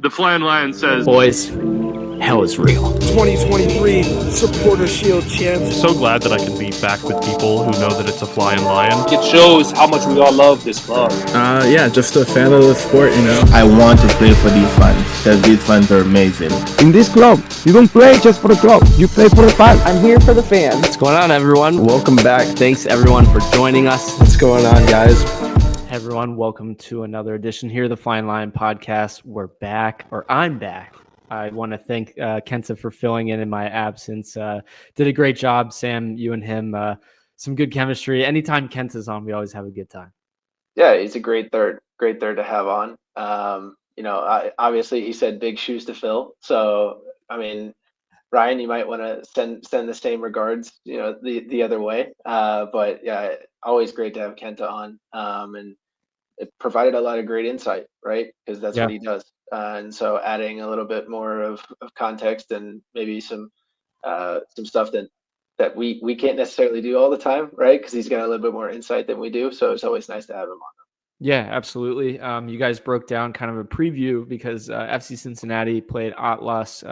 The Flyin Lion says, boys, hell is real. 2023 Supporter Shield champs. So glad that I can be back with people who know that it's a Flyin Lion. It shows how much we all love this club. Yeah, just a fan of the sport, you know. I want to play for these fans because these fans are amazing. In this club, you don't play just for the club, you play for the fans. I'm here for the fans. What's going on, everyone? Welcome back. Thanks, everyone, for joining us. What's going on, guys? Hey, everyone, welcome to another edition here of the Flyin Lion Podcast. We're back, or I'm back. I want to thank Kenta for filling in my absence. Did a great job, Sam, you and him. Some good chemistry. Anytime Kenta's on, we always have a good time. Yeah, he's a great third to have on. Obviously he said big shoes to fill. So, I mean, Ryan, you might want to send the same regards, the other way. But yeah, always great to have Kenta on. And it provided a lot of great insight, right? Because that's what he does. And so adding a little bit more of context and maybe some stuff that we can't necessarily do all the time, right? Because he's got a little bit more insight than we do. So it's always nice to have him on. Yeah, absolutely. You guys broke down kind of a preview because FC Cincinnati played Atlas.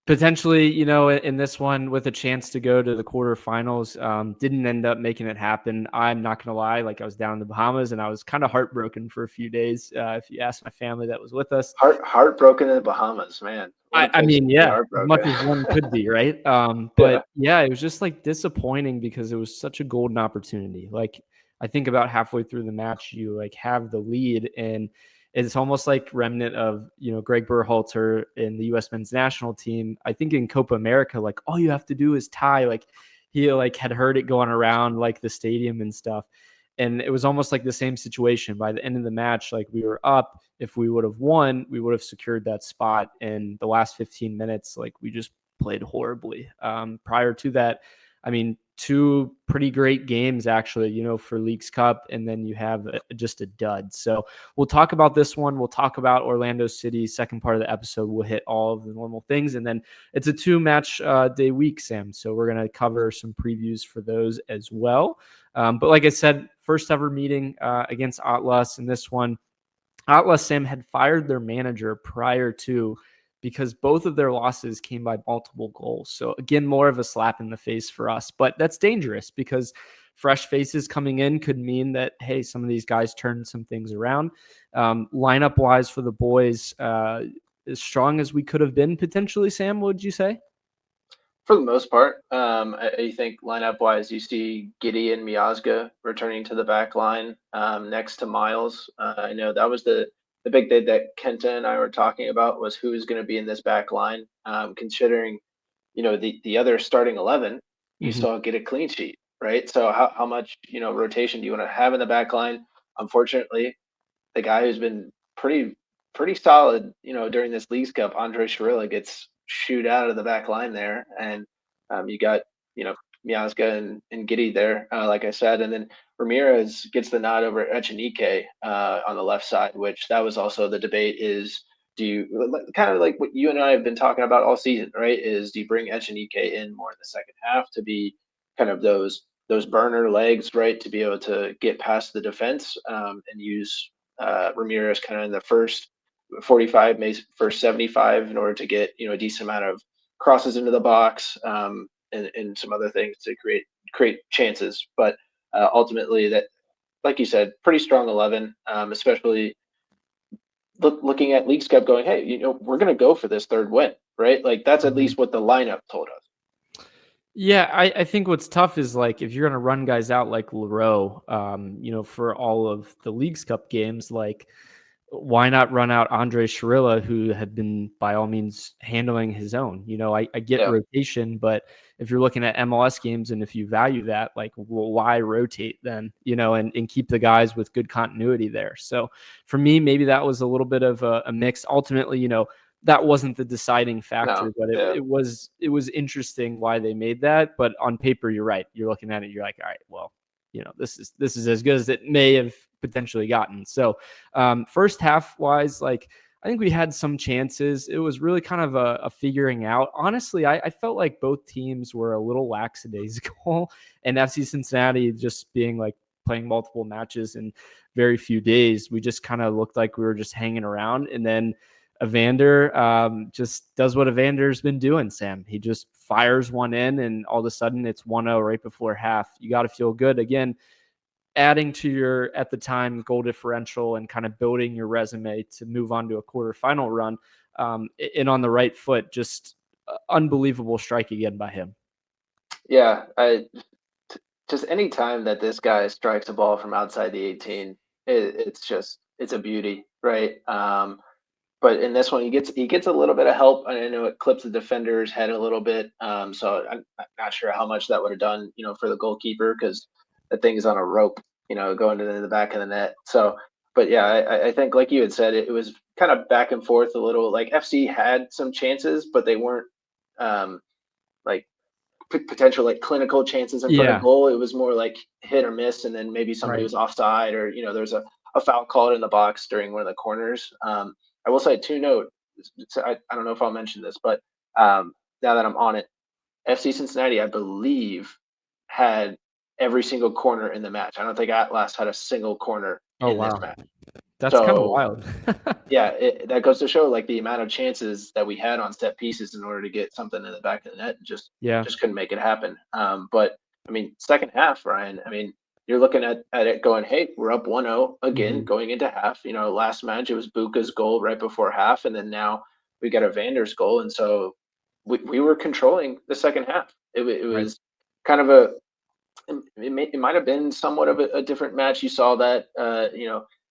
Potentially, in this one with a chance to go to the quarterfinals, didn't end up making it happen. I'm not going to lie. I was down in the Bahamas and I was kind of heartbroken for a few days. If you ask my family that was with us. Heartbroken in the Bahamas, man. I mean, yeah, as much as one could be, right? But yeah, it was just disappointing because it was such a golden opportunity. I think about halfway through the match, you have the lead and it's almost remnant of, Greg Berhalter in the U.S. men's national team. I think in Copa America, all you have to do is tie. He had heard it going around the stadium and stuff. And it was almost the same situation. By the end of the match, we were up. If we would have won, we would have secured that spot. And the last 15 minutes, we just played horribly. Prior to that, I mean, two pretty great games, actually, for Leagues Cup, and then you have just a dud. So we'll talk about this one. We'll talk about Orlando City. Second part of the episode, we'll hit all of the normal things. And then it's a 2-match day week, Sam. So we're going to cover some previews for those as well. But like I said, first ever meeting against Atlas. In this one, Atlas, Sam, had fired their manager prior to, because both of their losses came by multiple goals. So again, more of a slap in the face for us, but that's dangerous because fresh faces coming in could mean that, hey, some of these guys turned some things around. Lineup wise for the boys, as strong as we could have been potentially, Sam, would you say? For the most part, I think lineup wise, you see Giddy and Miazga returning to the back line next to Miles. I know that was the big thing that Kenta and I were talking about was who's going to be in this back line, considering, the other starting 11, you saw get a clean sheet, right? So how much, rotation do you want to have in the back line? Unfortunately, the guy who's been pretty solid, during this Leagues Cup, Andre Schirilla, gets shooed out of the back line there. And you got, Miazga and Giddy there, like I said, and then Ramirez gets the nod over Echenike on the left side, which that was also the debate is, do you kind of like what you and I have been talking about all season, right? Is do you bring Echenike in more in the second half to be kind of those burner legs, right? To be able to get past the defense and use Ramirez kind of in the first 45, maybe first 75 in order to get, a decent amount of crosses into the box and some other things to create chances. But ultimately, that, like you said, pretty strong 11, especially looking at Leagues Cup going, hey, we're going to go for this third win, right? That's at least what the lineup told us. Yeah, I think what's tough is if you're going to run guys out like Leroux, for all of the Leagues Cup games, why not run out Andre Schirilla, who had been by all means handling his own? I get rotation, but if you're looking at MLS games and if you value that, why rotate then, and keep the guys with good continuity there. So for me, maybe that was a little bit of a mix. Ultimately, that wasn't the deciding factor, but it was interesting why they made that. But on paper, you're right. You're looking at it, you're like, all right, well, this is as good as it may have potentially gotten. So first half wise, I think we had some chances. It was really kind of a figuring out. Honestly, I felt like both teams were a little lackadaisical, and FC Cincinnati just being playing multiple matches in very few days, we just kind of looked like we were just hanging around. And then Evander just does what Evander's been doing, Sam. He just fires one in, and all of a sudden it's 1-0 right before half. You got to feel good. Again, adding to your, at the time, goal differential and kind of building your resume to move on to a quarterfinal run, and on the right foot, just unbelievable strike again by him. Yeah, just any time that this guy strikes a ball from outside the 18, it's a beauty, right? But in this one, he gets a little bit of help. I know it clips the defender's head a little bit, so I'm not sure how much that would have done, for the goalkeeper, because the thing is on a rope, going to the back of the net. So, but yeah, I think, like you had said, it was kind of back and forth a little. Like FC had some chances, but they weren't like potential like clinical chances in front of goal. It was more like hit or miss, and then maybe somebody was offside, or there's a foul called in the box during one of the corners. I will say, to note, I don't know if I'll mention this, but now that I'm on it, FC Cincinnati, I believe, had every single corner in the match. I don't think Atlas had a single corner in this match. That's kind of wild. Yeah, that goes to show like the amount of chances that we had on set pieces in order to get something in the back of the net. Just couldn't make it happen. But I mean, second half, Ryan, I mean, you're looking at it going, hey, we're up 1-0 again going into half. Last match it was Bucha's goal right before half, and then now we got Evander's goal, and so we were controlling the second half. It was kind of it might have been somewhat of a different match. You saw that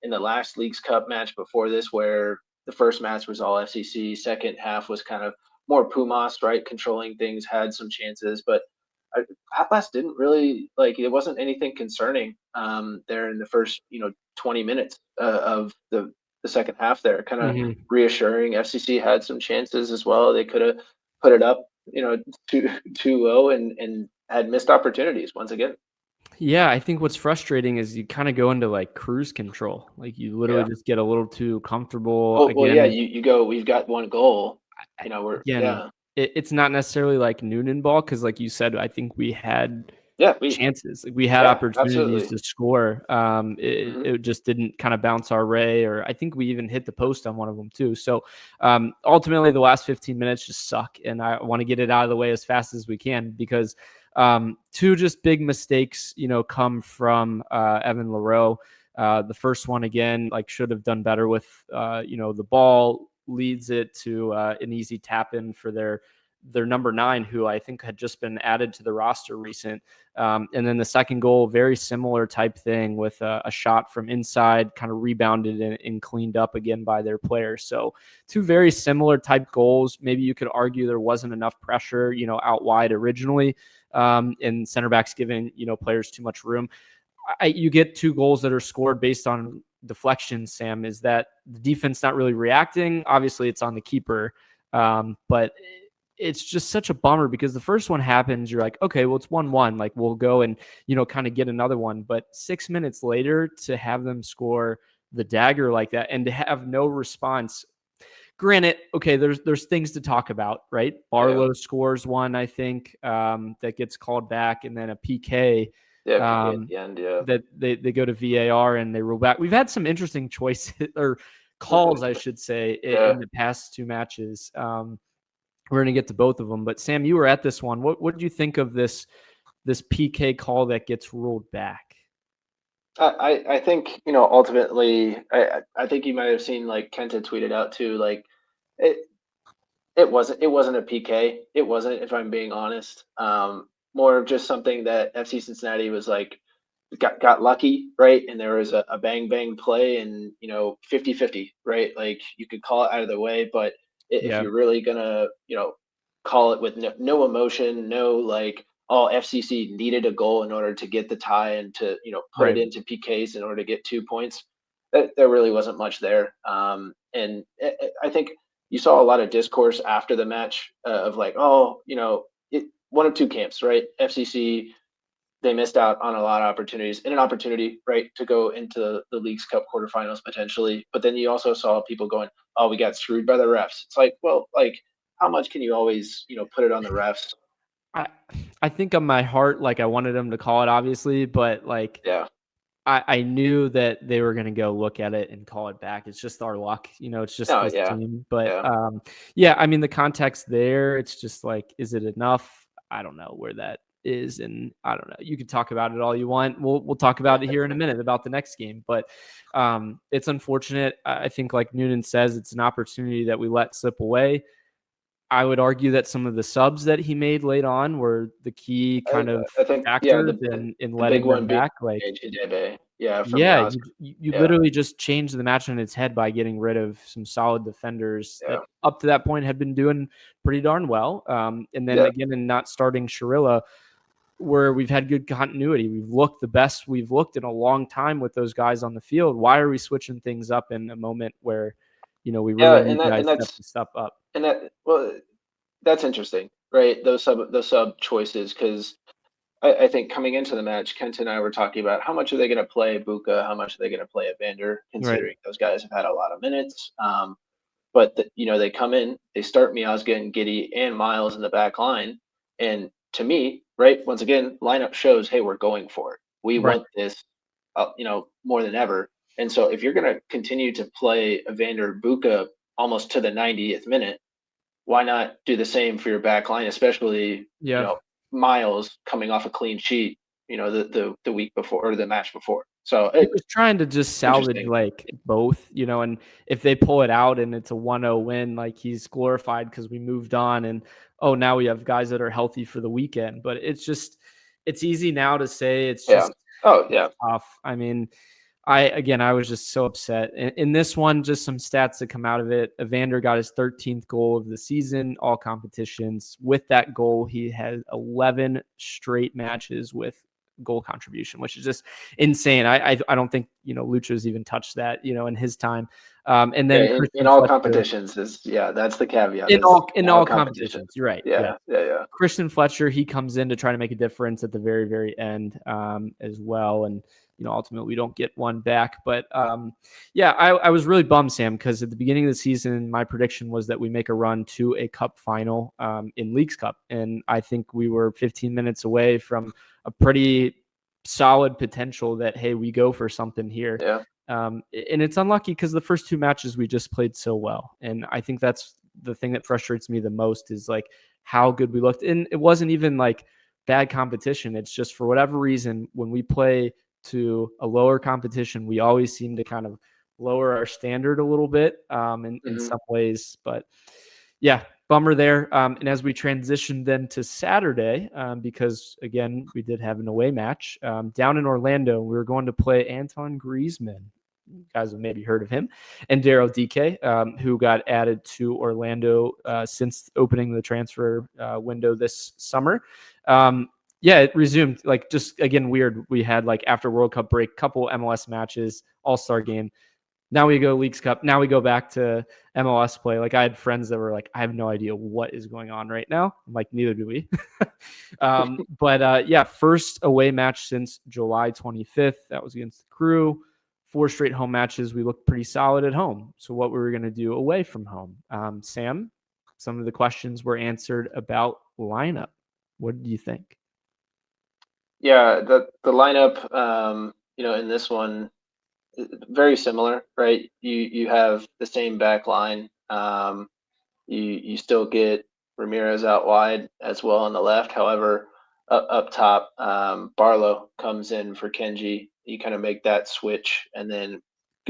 in the last Leagues Cup match before this, where the first match was all FCC, second half was kind of more Pumas, right, controlling things, had some chances, but Atlas didn't really, like, it wasn't anything concerning there in the first 20 minutes of the second half there. Kind of reassuring. FCC had some chances as well. They could have put it up too low and had missed opportunities once again. Yeah, I think what's frustrating is you kind of go into like cruise control. Like you literally just get a little too comfortable. Well, yeah, you go, we've got one goal. It's not necessarily like Noonan ball, because like you said, I think we had chances. Like we had opportunities to score. It just didn't kind of bounce our way, or I think we even hit the post on one of them too. So ultimately, the last 15 minutes just suck, and I want to get it out of the way as fast as we can, because two just big mistakes, come from Evan Leroux. The first one, again, like should have done better with, the ball, leads it to an easy tap in for their number 9, who I think had just been added to the roster recent. And then the second goal, very similar type thing, with a shot from inside, kind of rebounded and cleaned up again by their players. So two very similar type goals. Maybe you could argue there wasn't enough pressure, out wide originally, and center backs giving, players too much room. You get two goals that are scored based on deflections, Sam. Is that the defense not really reacting? Obviously it's on the keeper, but it's just such a bummer, because the first one happens, you're like, okay, well, it's 1-1, like we'll go and kind of get another one. But 6 minutes later, to have them score the dagger like that and to have no response. Granted, okay, there's things to talk about, right? Barlow scores one, I think, that gets called back, and then a PK. At the end, that they go to VAR and they roll back. We've had some interesting choices or calls, I should say, in the past two matches. We're going to get to both of them, but Sam, you were at this one. What did you think of this PK call that gets ruled back? I think, ultimately, I think you might have seen, like, Kenta tweeted out too, like it wasn't a PK. It wasn't, if I'm being honest. More of just something that FC Cincinnati was like, got lucky, right? And there was a bang play, and 50-50, right? Like, you could call it out of the way, but if you're really gonna call it with no emotion, no like, FCC needed a goal in order to get the tie and to put it into PKs in order to get 2 points, there really wasn't much there. And I think you saw a lot of discourse after the match of like, one of two camps, right? FCC, they missed out on a lot of opportunities, and an opportunity, right, to go into the Leagues Cup quarterfinals potentially. But then you also saw people going, "Oh, we got screwed by the refs." It's like, well, like, how much can you always, put it on the refs? I think on my heart, like, I wanted them to call it, obviously, but like, I knew that they were going to go look at it and call it back. It's just our luck, it's just this team. But I mean, the context there, it's just like, is it enough? I don't know where that is. And I don't know, you can talk about it all you want. We'll talk about it here in a minute about the next game, but it's unfortunate. I think like Noonan says, it's an opportunity that we let slip away. I would argue that some of the subs that he made late on were the key kind of factors in letting them back. Like, you literally just changed the match on its head by getting rid of some solid defenders that up to that point had been doing pretty darn well. And then again, in not starting Shirilla, where we've had good continuity. We've looked the best we've looked in a long time with those guys on the field. Why are we switching things up in a moment where, we really need guys to step up? And that's interesting, right? Those sub choices, because I think coming into the match, Kent and I were talking about how much are they going to play Bucha, how much are they going to play Evander, considering those guys have had a lot of minutes. But they come in, they start Miazga and Giddy and Miles in the back line, and to me, right, once again, lineup shows, hey, we're going for it. We want this, more than ever. And so if you're going to continue to play Evander, Bucha almost to the 90th minute, why not do the same for your back line, especially Miles coming off a clean sheet, the week before or the match before. So it was trying to just salvage like both, and if they pull it out and it's a 1-0 win, like he's glorified because we moved on and now we have guys that are healthy for the weekend. But it's easy now to say it's just tough. I mean, I was just so upset. In this one, just some stats that come out of it. Evander got his 13th goal of the season, all competitions. With that goal, he has 11 straight matches with goal contribution, which is just insane. I don't think Lucha's even touched that in his time. And then in all competitions that's the caveat. In all competitions, you're right. Yeah. Kristian Fletcher, he comes in to try to make a difference at the very, very end as well, and ultimately we don't get one back. But I was really bummed, Sam, because at the beginning of the season, my prediction was that we make a run to a cup final in Leagues Cup, and I think we were 15 minutes away from a pretty solid potential that, hey, we go for something here. And it's unlucky because the first two matches we just played so well. And I think that's the thing that frustrates me the most is like how good we looked. And it wasn't even like bad competition. It's just for whatever reason, when we play to a lower competition, we always seem to kind of lower our standard a little bit in some ways. But bummer there. And as we transition then to Saturday, because again, we did have an away match down in Orlando, we were going to play Anton Griezmann. You guys have maybe heard of him, and Daryl DK, who got added to Orlando since opening the transfer window this summer. It resumed, like, just again, weird. We had like after World Cup break, couple MLS matches, All-Star game. Now we go Leagues Cup. Now we go back to MLS play. Like I had friends that were like, I have no idea what is going on right now. I'm like, neither do we. First away match since July 25th. That was against the Crew. 4 straight home matches. We looked pretty solid at home. So what were we going to do away from home? Sam, some of the questions were answered about lineup. What do you think? Yeah, the lineup, in this one, very similar, right? You have the same back line. You still get Ramirez out wide as well on the left. However, up top, Barlow comes in for Kenji. You kind of make that switch, and then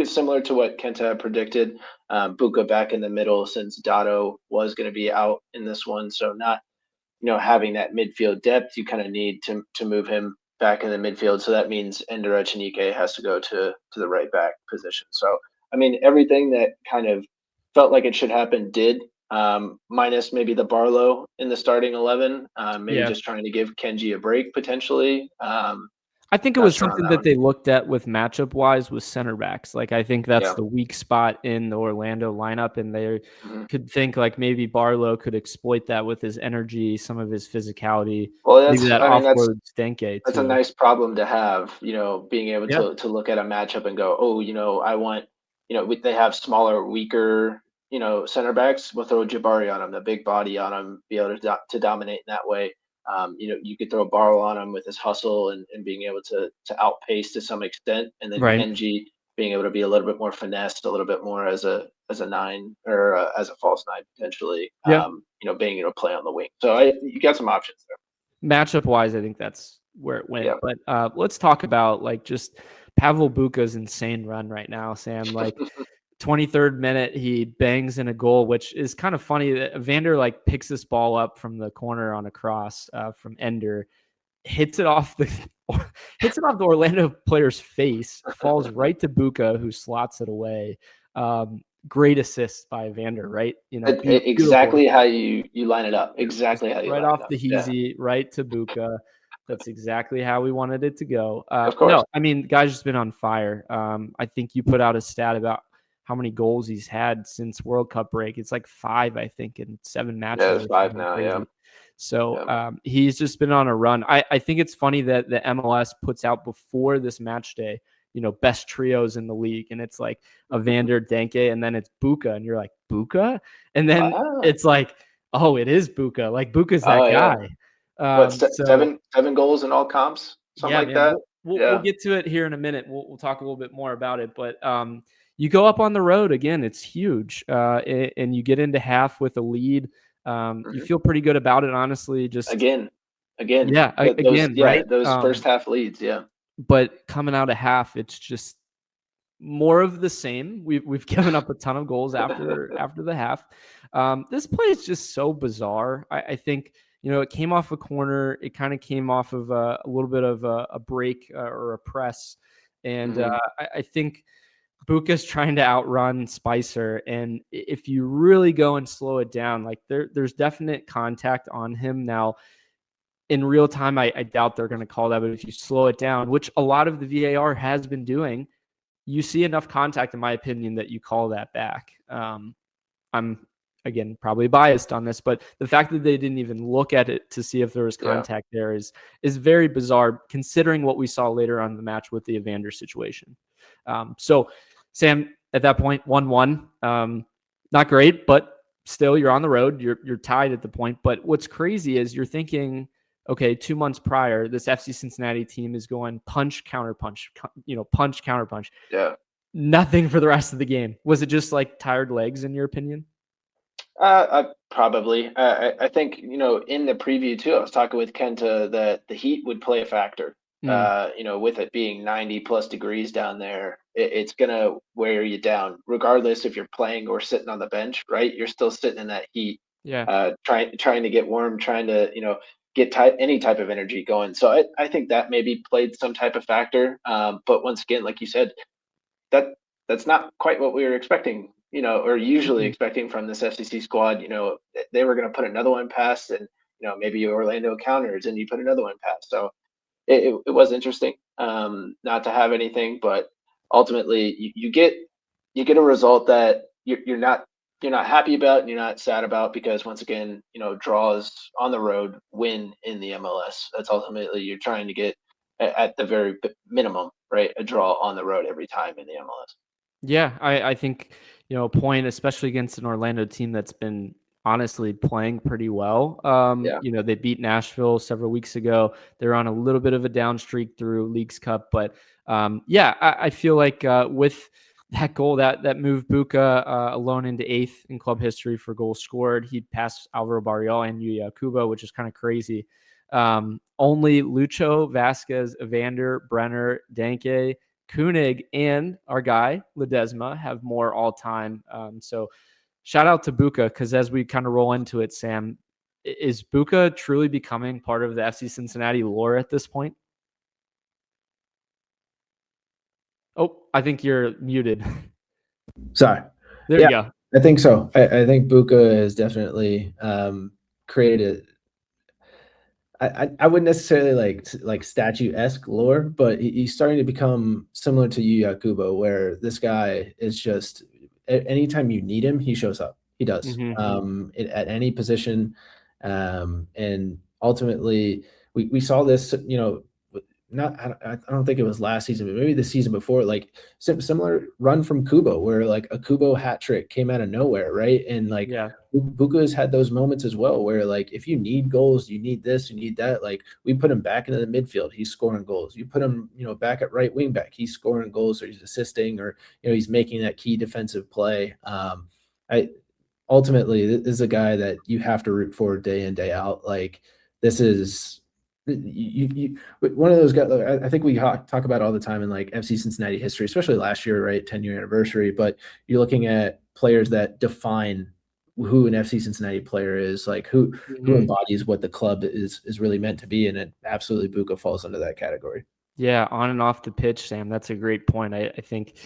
similar to what Kenta predicted, Bucha back in the middle since Dotto was going to be out in this one. So not, having that midfield depth, you kind of need to move him back in the midfield. So that means Ender Echenike has to go to the right back position. So, I mean, everything that kind of felt like it should happen did, minus maybe the Barlow in the starting 11, just trying to give Kenji a break potentially. I think it was something that they looked at with matchup wise with center backs. Like, I think that's the weak spot in the Orlando lineup. And they could think like maybe Barlow could exploit that with his energy, some of his physicality. Well, maybe that offload Stenke. That's a nice problem to have, being able to look at a matchup and go, I want, they have smaller, weaker, center backs. We'll throw Jabari on him, the big body on him, be able to dominate in that way. You could throw Barlow on him with his hustle and being able to outpace to some extent, and then Right. Kenji being able to be a little bit more finessed, a little bit more as a 9 or as a false 9 potentially. Yeah. Being able to play on the wing. So you got some options there. Matchup wise, I think that's where it went. Yeah. But let's talk about like just Pavel Bucha's insane run right now, Sam. Like 23rd minute, he bangs in a goal, which is kind of funny that Evander like picks this ball up from the corner on a cross from Ender, hits it off the Orlando player's face, falls right to Bucha, who slots it away. Great assist by Evander, right? Exactly how you line it up. Exactly how you right line off it up. the Heezy, right to Bucha. That's exactly how we wanted it to go. Of course. No, I mean, guy's just been on fire. I think you put out a stat about how many goals he's had since World Cup break. It's like 5, I think, in 7 matches. Yeah, it's 5 now. Crazy. Yeah. So he's just been on a run. I think it's funny that the MLS puts out before this match day, best trios in the league. And it's like Evander, Denke, and then it's Bucha. And you're like, Bucha? And then it's like, oh, it is Bucha. Like Bucha's that guy. Seven goals in all comps? Something like that? We'll get to it here in a minute. We'll talk a little bit more about it. But you go up on the road again. It's huge. And you get into half with a lead. You feel pretty good about it, honestly. Just again, right? Those first half leads, yeah. But coming out of half, it's just more of the same. We've given up a ton of goals after the half. This play is just so bizarre. I think it came off a corner. It kind of came off of a little bit of a break or a press, and I think Bucha's trying to outrun Spicer, and if you really go and slow it down, like there's definite contact on him now. In real time, I doubt they're going to call that, but if you slow it down, which a lot of the VAR has been doing, you see enough contact, in my opinion, that you call that back. I'm, again, probably biased on this, but the fact that they didn't even look at it to see if there was contact there is very bizarre, considering what we saw later on in the match with the Evander situation. So, Sam, at that point, 1-1. Not great, but still, you're on the road. You're tied at the point. But what's crazy is you're thinking, okay, 2 months prior, this FC Cincinnati team is going punch, counter punch, punch, counter punch. Yeah. Nothing for the rest of the game. Was it just like tired legs, in your opinion? Probably. I think, in the preview too, I was talking with Kenta that the heat would play a factor. With it being 90 plus degrees down there, it's going to wear you down, regardless if you're playing or sitting on the bench, right? You're still sitting in that heat, trying to get warm, trying to, get any type of energy going. So I think that maybe played some type of factor. But once again, like you said, that's not quite what we were expecting, or usually expecting from this FCC squad. They were going to put another one past, and, maybe Orlando counters and you put another one past. So it was interesting not to have anything, but ultimately you get a result that you're not happy about and you're not sad about, because once again, draws on the road win in the MLS. That's ultimately you're trying to get at the very minimum, right? A draw on the road every time in the MLS. Yeah, I think, a point, especially against an Orlando team that's been honestly playing pretty well. They beat Nashville several weeks ago. They're on a little bit of a down streak through Leagues Cup, but I feel like with that goal that moved Bucha alone into 8th in club history for goals scored. He passed Álvaro Barreal and Yuya Kubo, which is kind of crazy. Only Lucho, Vasquez, Evander, Brenner, Denke, Koenig, and our guy Ledesma have more all-time. So shout out to Bucha, because as we kind of roll into it, Sam, is Bucha truly becoming part of the FC Cincinnati lore at this point? Oh, I think you're muted. Sorry. There you go. I think so. I think Bucha has definitely created I wouldn't necessarily like statue-esque lore, but he's starting to become similar to Yuya Kubo, where this guy is just, anytime you need him, he shows up. He does. At any position. And ultimately, we saw this, I don't think it was last season, but maybe the season before, like similar run from Kubo, where like a Kubo hat trick came out of nowhere, right? And like Bucha has had those moments as well, where like if you need goals, you need this, you need that. Like we put him back into the midfield, he's scoring goals. You put him, back at right wing back, he's scoring goals, or he's assisting, or he's making that key defensive play. Ultimately, this is a guy that you have to root for day in, day out. Like this is. One of those guys. I think we talk about all the time in like FC Cincinnati history, especially last year, right? 10-year anniversary. But you're looking at players that define who an FC Cincinnati player is, like who embodies what the club is really meant to be, and it absolutely Bucha falls under that category. Yeah, on and off the pitch, Sam. That's a great point. I think.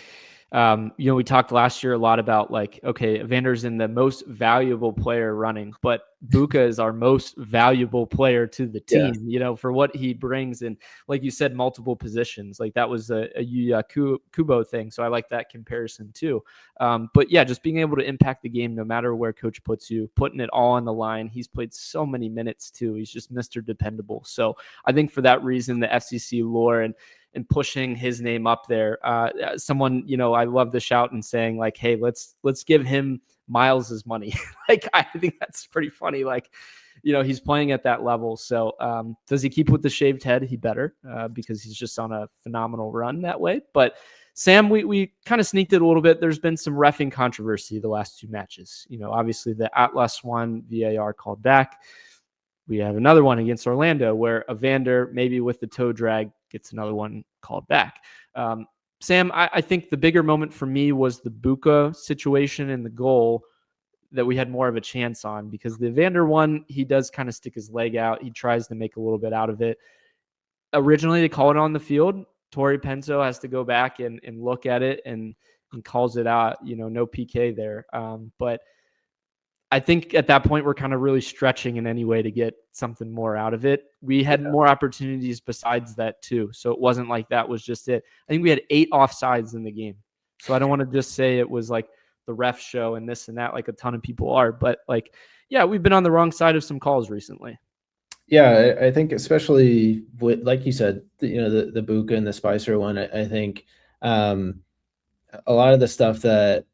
We talked last year a lot about like, okay, Evander's in the most valuable player running, but Bucha is our most valuable player to the team, for what he brings. And like you said, multiple positions, like that was a Yuya Kubo thing. So I like that comparison too. But yeah, just being able to impact the game, no matter where coach puts you, putting it all on the line. He's played so many minutes too. He's just Mr. Dependable. So I think for that reason, the FCC lore and pushing his name up there. Someone, I love the shout and saying like, hey, let's give him Miles's money. Like, I think that's pretty funny. Like, he's playing at that level. So does he keep with the shaved head? He better, because he's just on a phenomenal run that way. But Sam, we kind of sneaked it a little bit. There's been some reffing controversy the last two matches. Obviously the Atlas one, VAR called back. We have another one against Orlando where Evander, maybe with the toe drag, gets another one called back. Sam, I think the bigger moment for me was the Bucha situation and the goal that we had more of a chance on, because the Evander one, he does kind of stick his leg out. He tries to make a little bit out of it. Originally, they call it on the field. Tori Penso has to go back and look at it and calls it out, no PK there. But I think at that point, we're kind of really stretching in any way to get something more out of it. We had more opportunities besides that too. So it wasn't like that was just it. I think we had 8 offsides in the game. So I don't want to just say it was like the ref show and this and that, like a ton of people are. But like, yeah, we've been on the wrong side of some calls recently. Yeah, I think especially with, like you said, the Bucha and the Spicer one, I think a lot of the stuff that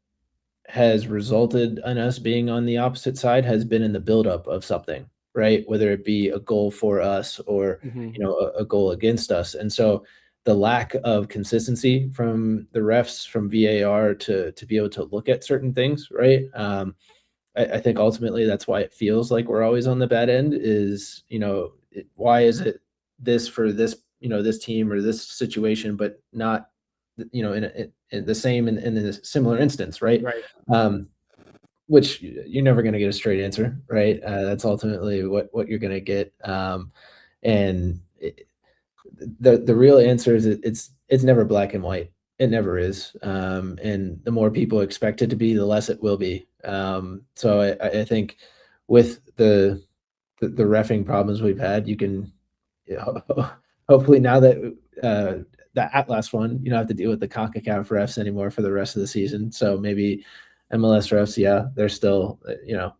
has resulted in us being on the opposite side has been in the buildup of something, right? Whether it be a goal for us or, a goal against us. And so the lack of consistency from the refs, from VAR to be able to look at certain things, right? I think ultimately that's why it feels like we're always on the bad end is, why is it this for this, this team or this situation, but not, in the same in a similar instance, right? Which you're never going to get a straight answer, right? That's ultimately what you're going to get. And the real answer is it's never black and white. It never is. And the more people expect it to be, the less it will be. So I think with the reffing problems we've had, you can hopefully now that the Atlas one, you don't have to deal with the CONCACAF refs anymore for the rest of the season. So maybe MLS refs, they're still,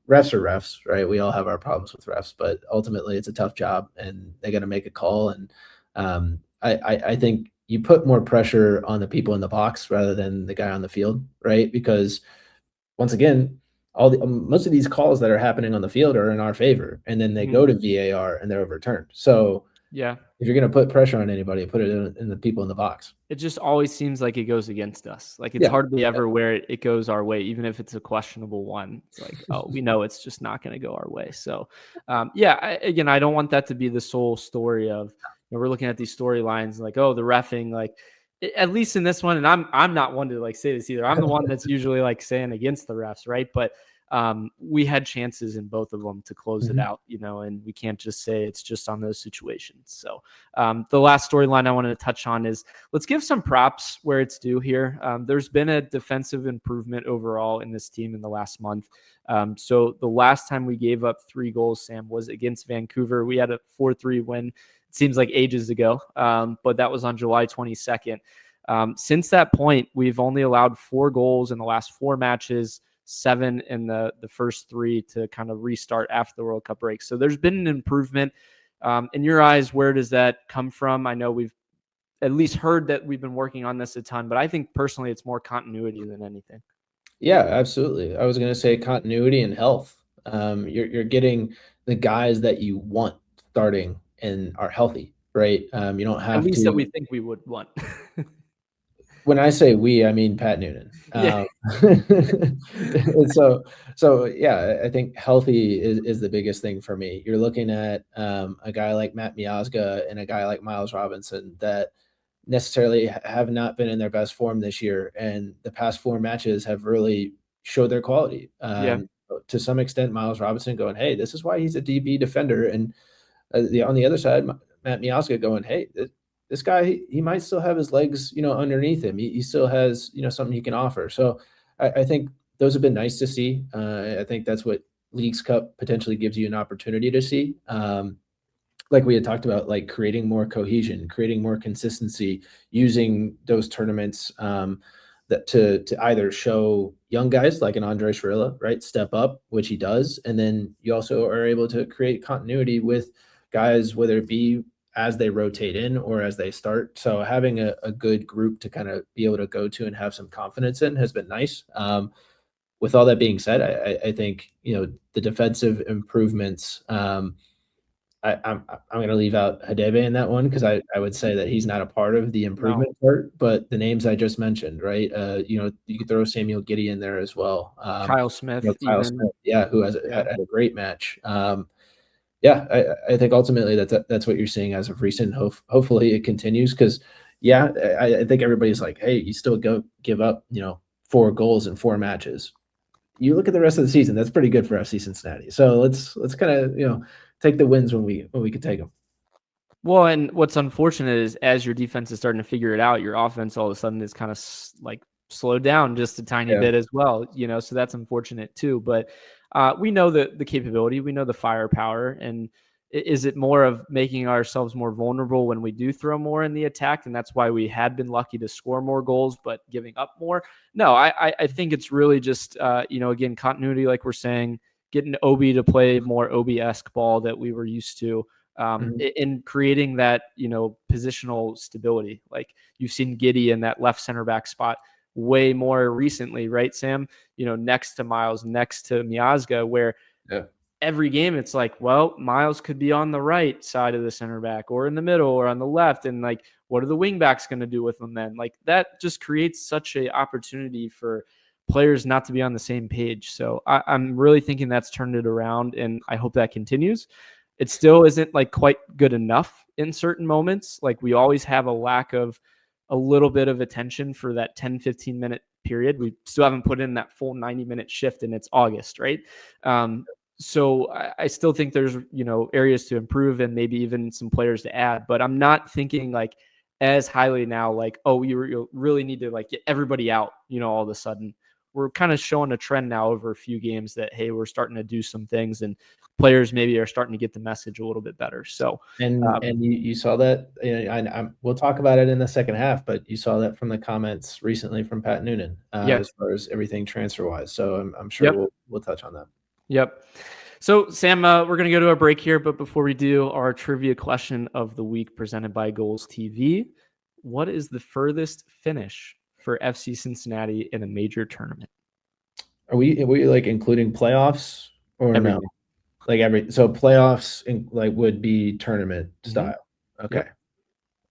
refs are refs, right? We all have our problems with refs, but ultimately it's a tough job and they got to make a call. And I think you put more pressure on the people in the box rather than the guy on the field, right? Because once again, most of these calls that are happening on the field are in our favor, and then they go to VAR and they're overturned. So yeah, if you're going to put pressure on anybody, put it in the people in the box. It just always seems like it goes against us. Like it's hardly ever where it goes our way, even if it's a questionable one. It's like, oh, we know it's just not going to go our way. So, I don't want that to be the sole story of, we're looking at these storylines like, oh, the reffing, like at least in this one, and I'm not one to like say this either. I'm the one that's usually like saying against the refs, right? But we had chances in both of them to close it out, and we can't just say it's just on those situations. So the last storyline I wanted to touch on is let's give some props where it's due here. There's been a defensive improvement overall in this team in the last month. So the last time we gave up 3 goals, Sam, was against Vancouver. We had a 4-3 win. It seems like ages ago, but that was on July 22nd. Since that point, we've only allowed 4 goals in the last 4 matches, 7 in the first 3 to kind of restart after the World Cup break. So there's been an improvement. In your eyes, where does that come from? I know we've at least heard that we've been working on this a ton, but I think personally it's more continuity than anything. Yeah, absolutely. I was going to say continuity and health. You're getting the guys that you want starting and are healthy, right? You don't have at least to, that we think we would want. when I say we, I mean Pat Noonan. Yeah. And so yeah, I think healthy is the biggest thing for me. You're looking at a guy like Matt Miazga and a guy like Miles Robinson that necessarily have not been in their best form this year, and the past 4 matches have really showed their quality. To some extent, Miles Robinson going, hey, this is why he's a DB defender, and on the other side, Matt Miazga going, hey, this guy, he might still have his legs, underneath him. He still has, something he can offer. So I think those have been nice to see. I think that's what Leagues Cup potentially gives you an opportunity to see. Like we had talked about, like creating more cohesion, creating more consistency, using those tournaments that to either show young guys like an Andre Schwarilla, right, step up, which he does, and then you also are able to create continuity with guys, whether it be as they rotate in or as they start. So having a good group to kind of be able to go to and have some confidence in has been nice. With all that being said, I think the defensive improvements. I'm going to leave out Hadebe in that one because I would say that he's not a part of the improvement part, but the names I just mentioned, right? You could throw Samuel Giddy in there as well. Kyle Smith, Smith, yeah, who had a great match. Yeah, I think ultimately that's what you're seeing as of recent. Hopefully it continues because, yeah, I think everybody's like, hey, you still give up, 4 goals in 4 matches. You look at the rest of the season, that's pretty good for FC Cincinnati. So let's kind of, take the wins when we could take them. Well, and what's unfortunate is as your defense is starting to figure it out, your offense all of a sudden is kind of like slowed down just a tiny bit as well, so that's unfortunate too. But we know the capability, we know the firepower, and is it more of making ourselves more vulnerable when we do throw more in the attack? And that's why we had been lucky to score more goals, but giving up more. No, I think it's really just, again, continuity, like we're saying, getting Obi to play more Obi-esque ball that we were used to, in creating that, positional stability. Like you've seen Giddy in that left center back spot way more recently, right, Sam? Next to Miles, next to Miazga, where every game it's like, well, Miles could be on the right side of the center back or in the middle or on the left. And like, what are the wing backs going to do with them then? Like that just creates such a opportunity for players not to be on the same page. So I'm really thinking that's turned it around, and I hope that continues. It still isn't like quite good enough in certain moments. Like we always have a lack of a little bit of attention for that 10-15 minute period. We still haven't put in that full 90-minute shift, and it's August, right? So I still think there's, areas to improve and maybe even some players to add, but I'm not thinking like as highly now, like, oh, you really need to like get everybody out, all of a sudden. We're kind of showing a trend now over a few games that, hey, we're starting to do some things, and players maybe are starting to get the message a little bit better. So, and you saw that, we'll talk about it in the second half, but you saw that from the comments recently from Pat Noonan, as far as everything transfer wise. So I'm sure we'll touch on that. Yep. So Sam, we're going to go to a break here, but before we do, our trivia question of the week presented by Goals TV. What is the furthest finish for FC Cincinnati in a major tournament? Are we like including playoffs or Everything. No? Like so playoffs would be tournament style. Okay.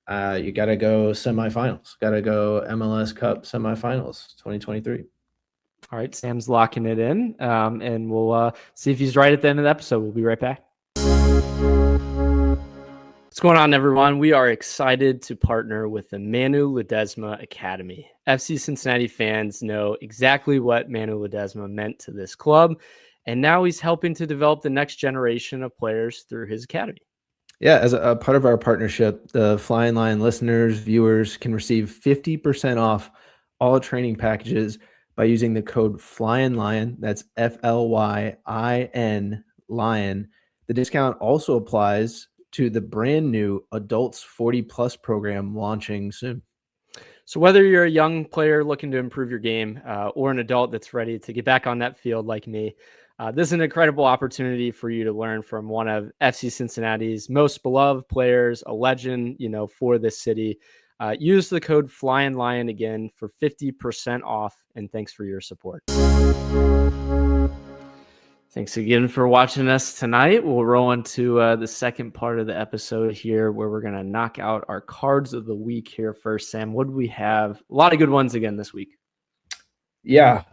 Yep. You got to go semifinals. Got to go MLS Cup semifinals 2023. All right, Sam's locking it in, and we'll see if he's right at the end of the episode. We'll be right back. What's going on, everyone? We are excited to partner with the Manu Ledesma Academy. FC Cincinnati fans know exactly what Manu Ledesma meant to this club, and now he's helping to develop the next generation of players through his academy. Yeah, as a part of our partnership, the Flyin Lion listeners, viewers can receive 50% off all training packages by using the code Flyin Lion. That's FLYIN Lion. The discount also applies to the brand new Adults 40 Plus program launching soon. So whether you're a young player looking to improve your game or an adult that's ready to get back on that field like me, this is an incredible opportunity for you to learn from one of FC Cincinnati's most beloved players, a legend, for this city. Use the code Flyin Lion again for 50% off, and thanks for your support. Thanks again for watching us tonight. We'll roll into the second part of the episode here, where we're going to knock out our cards of the week here first. Sam, what do we have? A lot of good ones again this week. Yeah,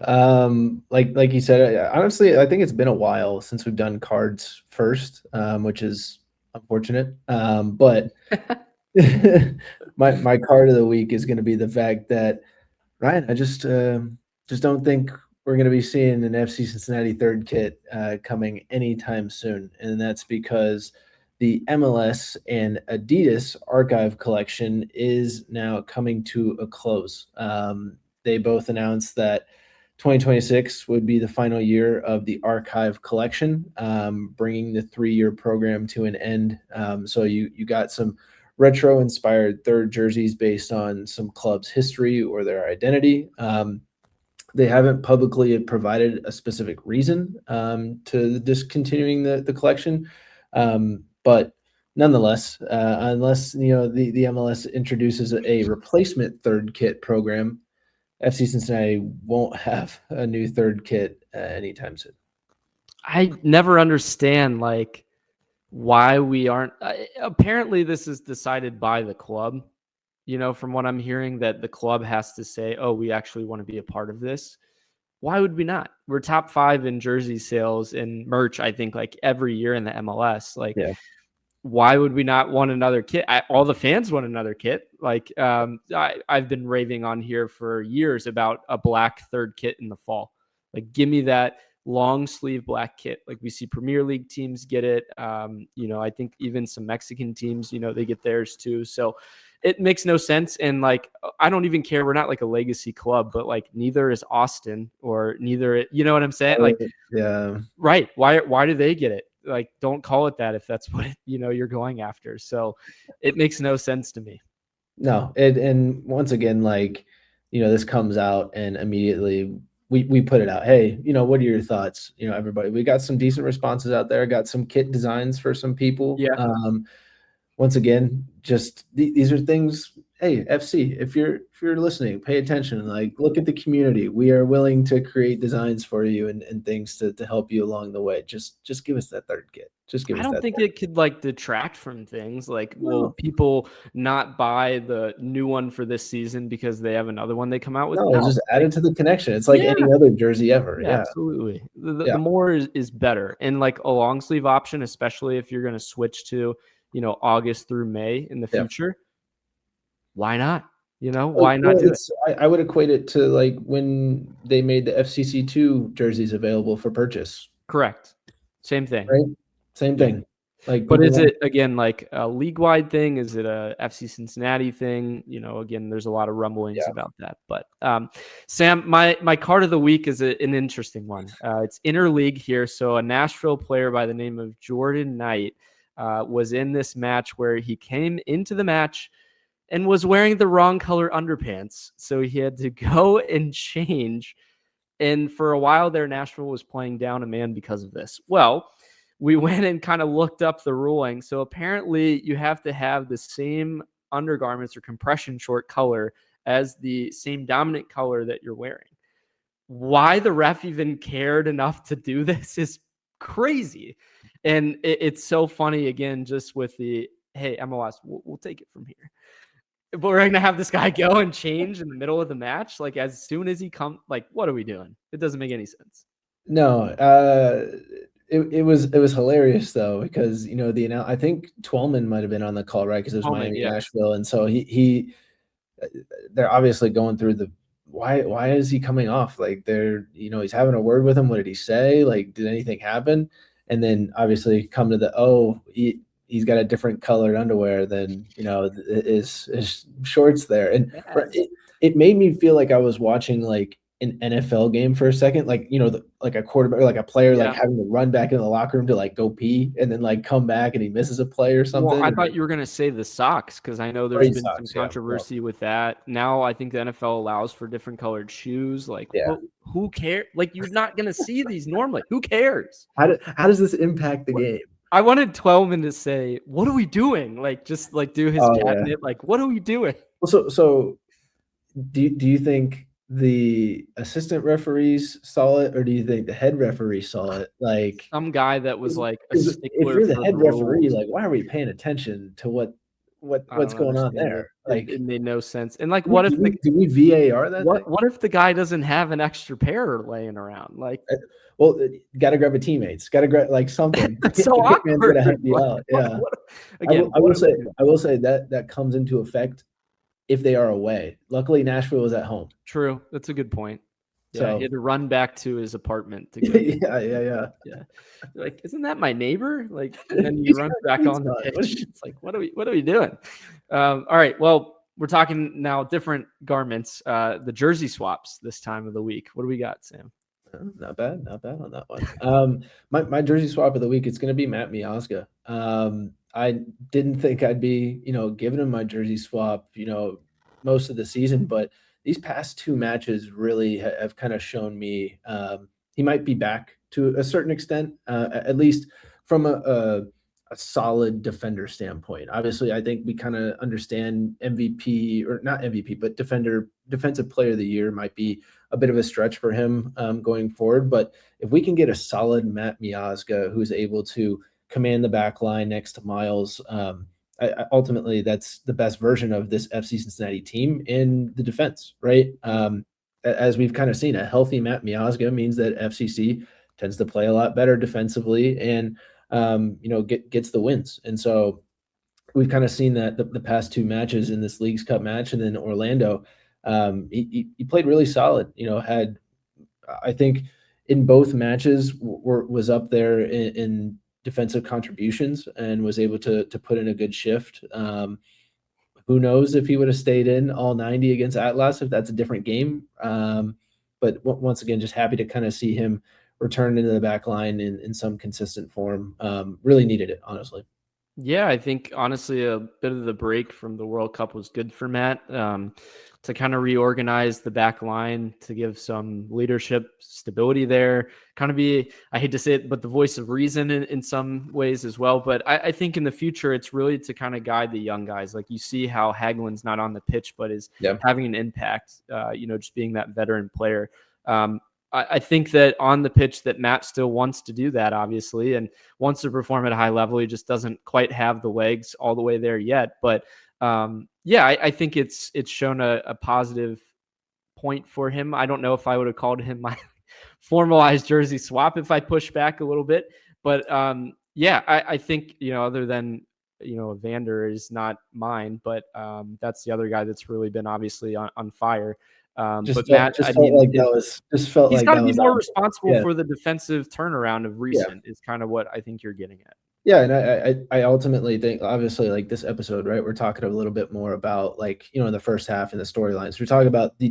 like you said, honestly, I think it's been a while since we've done cards first, which is unfortunate. But my card of the week is going to be the fact that, Ryan, I just don't think we're going to be seeing an FC Cincinnati third kit coming anytime soon, and that's because the MLS and Adidas archive collection is now coming to a close. They both announced that 2026 would be the final year of the archive collection, bringing the 3-year program to an end. So you got some retro-inspired third jerseys based on some clubs' history or their identity. They haven't publicly provided a specific reason to discontinuing the collection, but nonetheless, unless the MLS introduces a replacement third kit program, FC Cincinnati won't have a new third kit anytime soon. I never understand why we aren't. Apparently, this is decided by the club. From what I'm hearing, that the club has to say, "Oh, we actually want to be a part of this." Why would we not? We're top 5 in jersey sales and merch, I think, every year in the MLS. Yeah. Why would we not want another kit? All the fans want another kit. I've been raving on here for years about a black third kit in the fall. Give me that long sleeve black kit. We see Premier League teams get it. I think even some Mexican teams, they get theirs too. So it makes no sense. And I don't even care. We're not a legacy club, but neither is Austin, or neither, you know what I'm saying? Yeah. Right. Why do they get it? Don't call it that if that's what, you're going after. So it makes no sense to me. No. And once again, this comes out and immediately we put it out. Hey, what are your thoughts? Everybody, we got some decent responses out there. Got some kit designs for some people. Yeah. Once again, just these are things. Hey, FC, if you're listening, pay attention. Look at the community. We are willing to create designs for you and things to help you along the way. Just give us that third kit. Just give us that. I don't think it could detract from things. Will people not buy the new one for this season because they have another one they come out with? No, just add it to the connection. It's like any other jersey ever. Yeah. Absolutely. The more is better. And a long sleeve option, especially if you're going to switch to August through May in the future. Why not? Why not do it? I would equate it to when they made the FCC 2 jerseys available for purchase. Correct. Same thing. Right? Same thing. But is it again a league-wide thing? Is it a FC Cincinnati thing? Again, there's a lot of rumblings about that. But Sam, my card of the week is an interesting one. It's interleague here. So a Nashville player by the name of Jordan Knight was in this match where he came into the match and was wearing the wrong color underpants. So he had to go and change. And for a while there, Nashville was playing down a man because of this. Well, we went and kind of looked up the ruling. So apparently you have to have the same undergarments or compression short color as the same dominant color that you're wearing. Why the ref even cared enough to do this is crazy. And it's so funny, again, just with the, hey, MLS, we'll take it from here. But we're going to have this guy go and change in the middle of the match. As soon as he comes, what are we doing? It doesn't make any sense. No, it was hilarious though, because, I think Twellman might's been on the call, right? Because it was Miami, Nashville. And so they're obviously going through why is he coming off? He's having a word with him. What did he say? Did anything happen? And then obviously come to he's got a different colored underwear than, his shorts there. And it made me feel like I was watching an NFL game for a second, a quarterback, or a player, having to run back into the locker room to go pee and then come back and he misses a play or something. Well, I thought you were going to say the socks, because I know there's been some controversy with that. Now I think the NFL allows for different colored shoes. Who cares? You're not going to see these normally. Who cares? How does this impact the game? I wanted Twellman to say, "What are we doing?" Do his patent. What are we doing? Well, so do you think the assistant referees saw it, or do you think the head referee saw it? Like some guy that was like a if stickler you're the for head the referee, rules. like why are we paying attention to what's don't going on understand there? it. Like It made no sense. And like, what if do we VAR that thing? what if the guy doesn't have an extra pair laying around? Like, well, got to grab a teammates, got to grab like something. That's so The kickman's awkward. gonna help you out. Yeah. I will say that comes into effect if they are away. Luckily, Nashville was at home. True. That's a good point. Yeah, So he had to run back to his apartment to go. yeah. Like, isn't that my neighbor? Like, and then you run back on the pitch. It's like, what are we doing? All right. Well, we're talking now different garments. The jersey swaps this time of the week. What do we got, Sam? Not bad on that one. My jersey swap of the week, it's going to be Matt Miazga. I didn't think I'd be, giving him my jersey swap, most of the season, but these past two matches really have kind of shown me he might be back to a certain extent, at least from a solid defender standpoint. Obviously, I think we kind of understand MVP, or not MVP, but defensive player of the year might be a bit of a stretch for him going forward. But if we can get a solid Matt Miazga who's able to command the back line next to Miles, ultimately that's the best version of this FC Cincinnati team in the defense, right? As we've kind of seen, a healthy Matt Miazga means that FCC tends to play a lot better defensively and gets the wins. And so we've kind of seen that the past two matches in this Leagues Cup match and then Orlando, he played really solid. Had, I think, in both matches was up there in defensive contributions and was able to put in a good shift. Who knows if he would have stayed in all 90 against Atlas, if that's a different game. But once again, just happy to kind of see him return into the back line in some consistent form. Really needed it, honestly. Yeah, I think honestly a bit of the break from the World Cup was good for Matt to kind of reorganize the back line, to give some leadership stability there, kind of be, I hate to say it, but the voice of reason in some ways as well. But I think in the future, it's really to kind of guide the young guys. Like you see how Hagelin's not on the pitch, but is having an impact, just being that veteran player. I think that on the pitch that Matt still wants to do that, obviously, and wants to perform at a high level. He just doesn't quite have the legs all the way there yet. But I think it's shown a positive point for him. I don't know if I would have called him my formalized jersey swap if I push back a little bit. But I think, other than, Evander is not mine, but that's the other guy that's really been obviously on fire. But Matt, he's got to be more responsible for the defensive turnaround of recent is kind of what I think you're getting at. Yeah, and I ultimately think, obviously, like this episode, right, we're talking a little bit more about, like, in the first half and the storylines. We're talking about the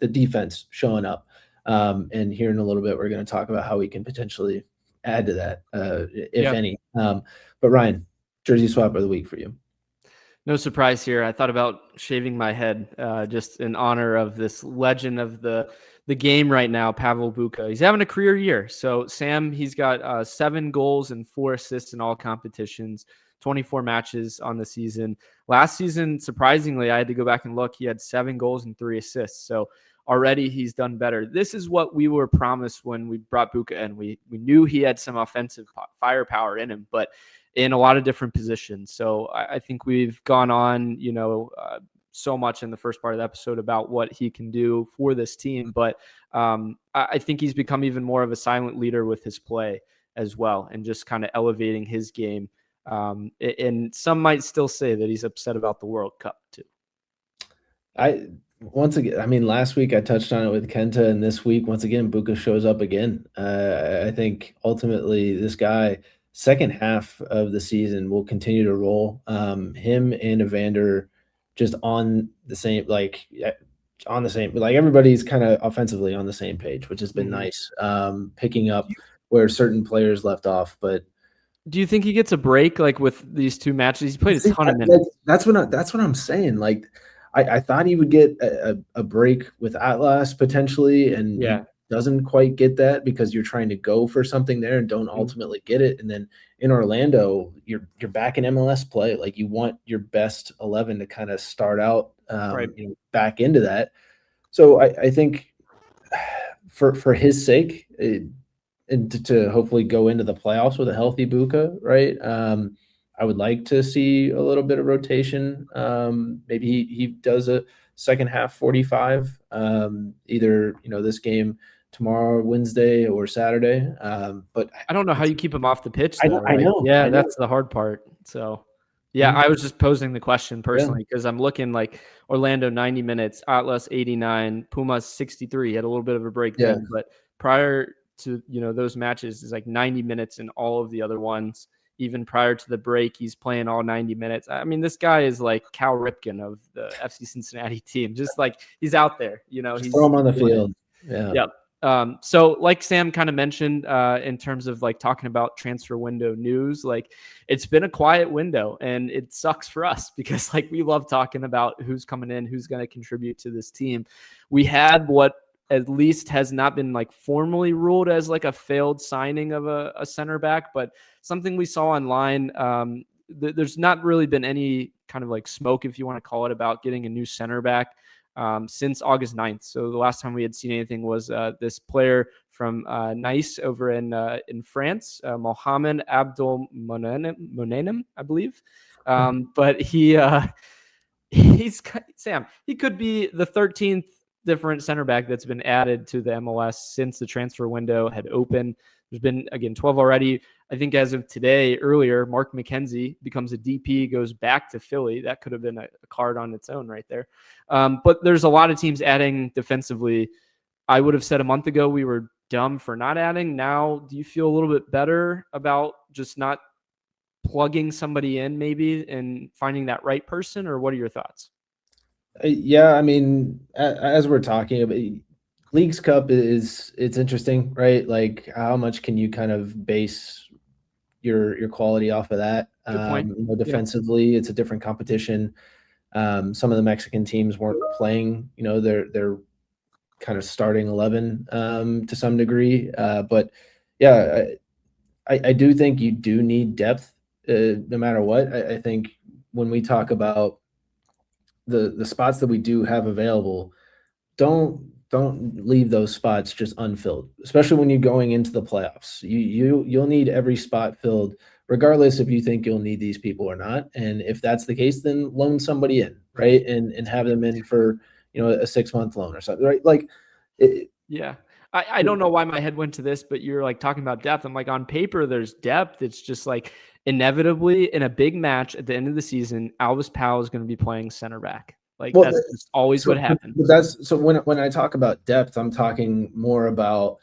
defense showing up, and here in a little bit, we're going to talk about how we can potentially add to that, if any. But Ryan, jersey swap of the week for you. No surprise here. I thought about shaving my head just in honor of this legend of the game right now, Pavel Bucha. He's having a career year. So Sam, he's got 7 goals and 4 assists in all competitions, 24 matches on the season. Last season, surprisingly, I had to go back and look. He had 7 goals and 3 assists. So already he's done better. This is what we were promised when we brought Bucha in. We knew he had some offensive firepower in him, but in a lot of different positions. So I think we've gone on, so much in the first part of the episode about what he can do for this team. But I think he's become even more of a silent leader with his play as well, and just kind of elevating his game. And some might still say that he's upset about the World Cup too. Last week I touched on it with Kenta, and this week, once again, Bucha shows up again. I think ultimately this guy, second half of the season, will continue to roll. Him and Evander just on the same, like everybody's kind of offensively on the same page, which has been nice. Picking up where certain players left off. But do you think he gets a break, like with these 2 matches? He's played a ton of minutes. That's what I'm saying. Like I thought he would get a break with Atlas potentially, and doesn't quite get that because you're trying to go for something there and don't ultimately get it. And then in Orlando, you're back in MLS play. Like you want your best 11 to kind of start out back into that. So I think for his sake, and to hopefully go into the playoffs with a healthy Bucha, right? I would like to see a little bit of rotation. Maybe he does a second half 45, either this game tomorrow, Wednesday, or Saturday. But I don't know how you keep him off the pitch. I know. Yeah, that's the hard part. So, yeah, I was just posing the question personally because I'm looking like Orlando 90 minutes, Atlas 89, Pumas 63. He had a little bit of a break then, but prior to those matches is like 90 minutes in all of the other ones. Even prior to the break, he's playing all 90 minutes. I mean, this guy is like Cal Ripken of the FC Cincinnati team. Just like he's out there, he's throw him on the field. Yeah. Yep. So like Sam kind of mentioned, in terms of like talking about transfer window news, like it's been a quiet window and it sucks for us because like we love talking about who's coming in, who's going to contribute to this team. We had what at least has not been like formally ruled as like a failed signing of a center back, but something we saw online. There's not really been any kind of like smoke, if you want to call it, about getting a new center back since August 9th. So the last time we had seen anything was this player from Nice over in France, Mohamed Abdul Monenem, I believe. But he's Sam. He could be the 13th different center back that's been added to the MLS since the transfer window had opened. There's been, again, 12 already. I think as of today, earlier, Mark McKenzie becomes a DP, goes back to Philly. That could have been a card on its own right there. But there's a lot of teams adding defensively. I would have said a month ago we were dumb for not adding. Now, do you feel a little bit better about just not plugging somebody in maybe and finding that right person, or what are your thoughts? Yeah, I mean, as we're talking about, Leagues Cup it's interesting, right? Like how much can you kind of base your quality off of that? Good point. Defensively, it's a different competition. Some of the Mexican teams weren't playing, their kind of starting 11 to some degree. But yeah, I do think you do need depth no matter what. I think when we talk about the spots that we do have available, don't leave those spots just unfilled, especially when you're going into the playoffs. You'll need every spot filled, regardless if you think you'll need these people or not. And if that's the case, then loan somebody in, right? And have them in for a 6-month loan or something, right? Like yeah. I don't know why my head went to this, but you're like talking about depth. I'm like, on paper, there's depth. It's just like inevitably in a big match at the end of the season, Alvis Powell is going to be playing center back. Like that's just always what happens. That's so when I talk about depth, I'm talking more about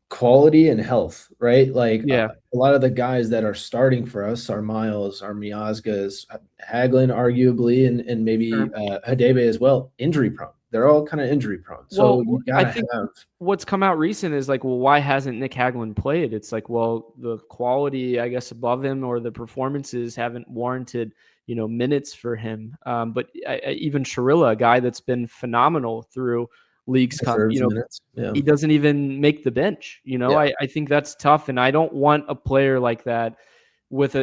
quality and health, right? Like a lot of the guys that are starting for us are Miles, are Miazgas, Hagelin arguably, and maybe Hadebe as well, injury prone. They're all kind of injury prone. So you gotta I think what's come out recent is like, well, why hasn't Nick Hagelin played? It's like, well, the quality, I guess, above him or the performances haven't warranted, minutes for him. But even Sharilla, a guy that's been phenomenal through Leagues Cup, he doesn't even make the bench. I think that's tough. And I don't want a player like that with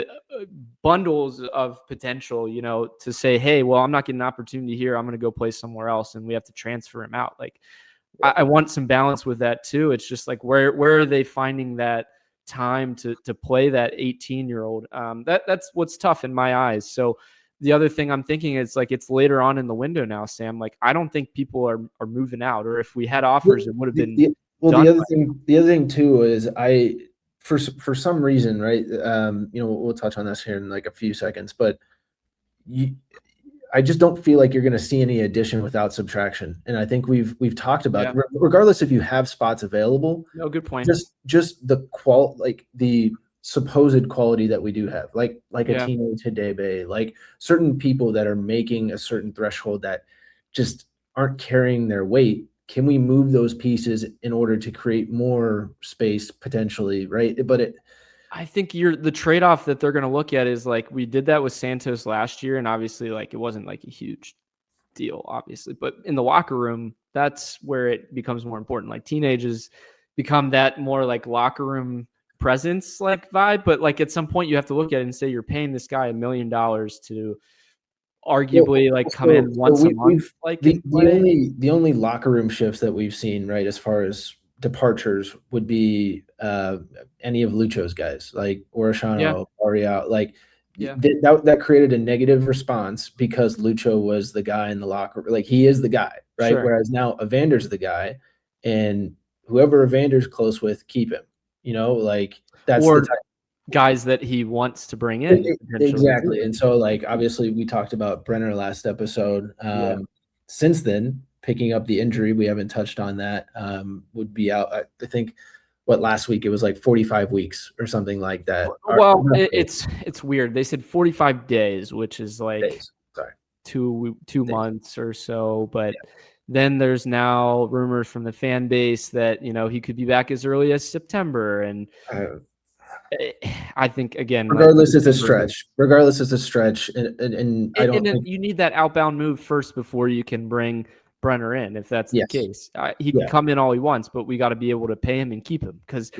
bundles of potential, to say, hey, well, I'm not getting an opportunity here. I'm going to go play somewhere else. And we have to transfer him out. Like, I want some balance with that too. It's just like, where are they finding that time to play that 18-year-old? That's what's tough in my eyes. So the other thing I'm thinking is like, it's later on in the window now, Sam. Like, I don't think people are moving out, or if we had offers, it would have been. The other thing too is for some reason, right? We'll touch on this here in like a few seconds, but I just don't feel like you're going to see any addition without subtraction. And I think we've talked about regardless if you have spots available. No, good point. Just the the supposed quality that we do have, like a Tino Tadebe, like certain people that are making a certain threshold that just aren't carrying their weight. Can we move those pieces in order to create more space potentially, right? But I think the trade-off that they're going to look at is like, we did that with Santos last year, and obviously like it wasn't like a huge deal, obviously, but in the locker room, that's where it becomes more important. Like teenagers become that more like locker room presence like vibe, but like at some point you have to look at it and say you're paying this guy $1 million to arguably come in once a month. The only locker room shifts that we've seen, right, as far as departures would be any of Lucho's guys, like Orishano, Barreal, that created a negative response because Lucho was the guy in the locker room. Like he is the guy, right? Sure. Whereas now Evander's the guy, and whoever Evander's close with, keep him. That's or the type guys that he wants to bring in. Exactly. And so obviously we talked about Brenner last episode. Since then, picking up the injury, we haven't touched on that, would be out. I think last week it was 45 weeks or something like that. Well, it's weird. They said 45 days, which is days. Sorry. two months or so. But then there's now rumors from the fan base that, he could be back as early as September. And I think, again, regardless, it's a stretch. And I don't think you need that outbound move first before you can bring Brenner in, if that's the case. He can come in all he wants, but we got to be able to pay him and keep him, because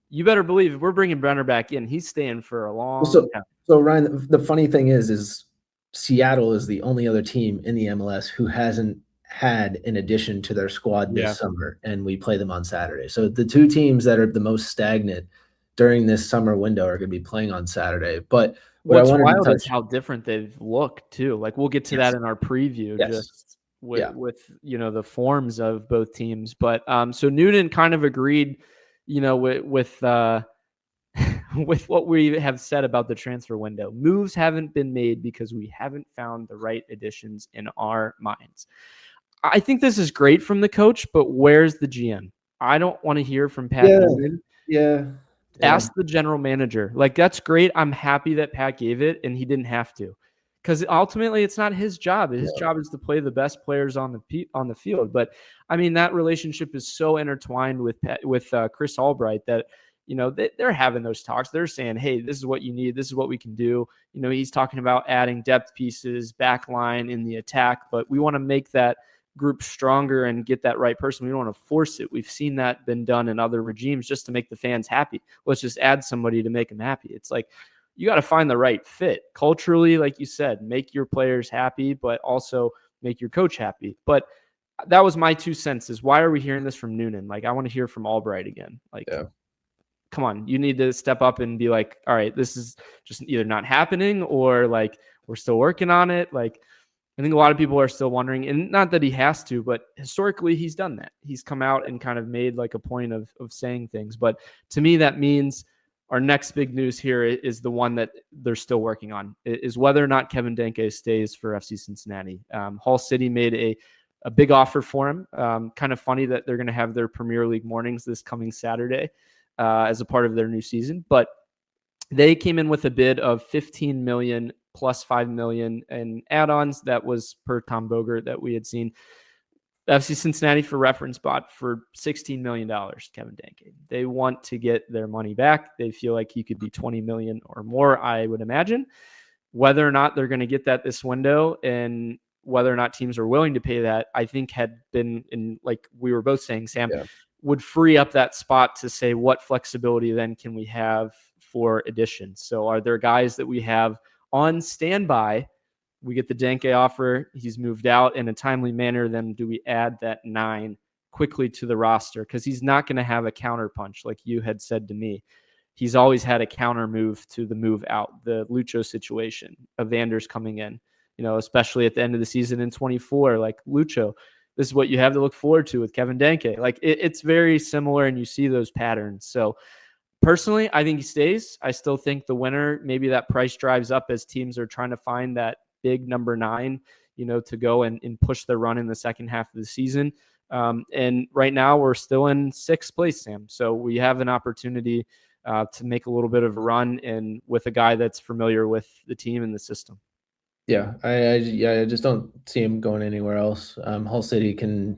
you better believe if we're bringing Brenner back in, he's staying for a long time. So Ryan, the funny thing is Seattle is the only other team in the MLS who hasn't had an addition to their squad this summer, and we play them on Saturday. So the two teams that are the most stagnant during this summer window are going to be playing on Saturday. But what's wild is how different they've looked too. We'll get to that in our preview, just with the forms of both teams. But so Noonan kind of agreed, with with what we have said about the transfer window. Moves haven't been made because we haven't found the right additions in our minds. I think this is great from the coach, but where's the GM? I don't want to hear from Pat Noonan. Ask the general manager. That's great. I'm happy that Pat gave it and he didn't have to, because ultimately it's not his job. His job is to play the best players on the field. But I mean, that relationship is so intertwined with Chris Albright that, they're having those talks. They're saying, hey, this is what you need. This is what we can do. He's talking about adding depth pieces, back line in the attack, but we want to make that group stronger and get that right person. We don't want to force it. We've seen that been done in other regimes just to make the fans happy. Let's just add somebody to make them happy. It's you got to find the right fit culturally, like you said, make your players happy, but also make your coach happy. But that was my 2 cents. Is why are we hearing this from Noonan? I want to hear from Albright again. Come on, you need to step up and be all right, this is just either not happening or we're still working on it. I think a lot of people are still wondering, and not that he has to, but historically he's done that. He's come out and kind of made a point of saying things. But to me, that means our next big news here is the one that they're still working on, is whether or not Kevin Denke stays for FC Cincinnati. Hull City made a big offer for him. Kind of funny that they're going to have their Premier League mornings this coming Saturday as a part of their new season. But they came in with a bid of $15 million plus $5 million in add-ons. That was per Tom Bogert that we had seen. FC Cincinnati, for reference, bought for $16 million Kevin Denke. They want to get their money back. They feel like he could be $20 million or more, I would imagine. Whether or not they're going to get that this window and whether or not teams are willing to pay that, I think had been, in we were both saying, Sam, would free up that spot to say what flexibility then can we have for additions. So are there guys that we have on standby? We get the Denke offer, he's moved out in a timely manner, then do we add that 9 quickly to the roster? Because he's not going to have a counter punch like you had said to me. He's always had a counter move to the move out. The Lucho situation, Evander's coming in, especially at the end of the season in 24, Lucho, this is what you have to look forward to with Kevin Denke. It's very similar, and you see those patterns. So personally, I think he stays. I still think the winner, maybe that price drives up as teams are trying to find that big number 9, to go and push their run in the second half of the season. And right now we're still in 6th place, Sam. So we have an opportunity to make a little bit of a run, and with a guy that's familiar with the team and the system. Yeah, I just don't see him going anywhere else. Hull City can,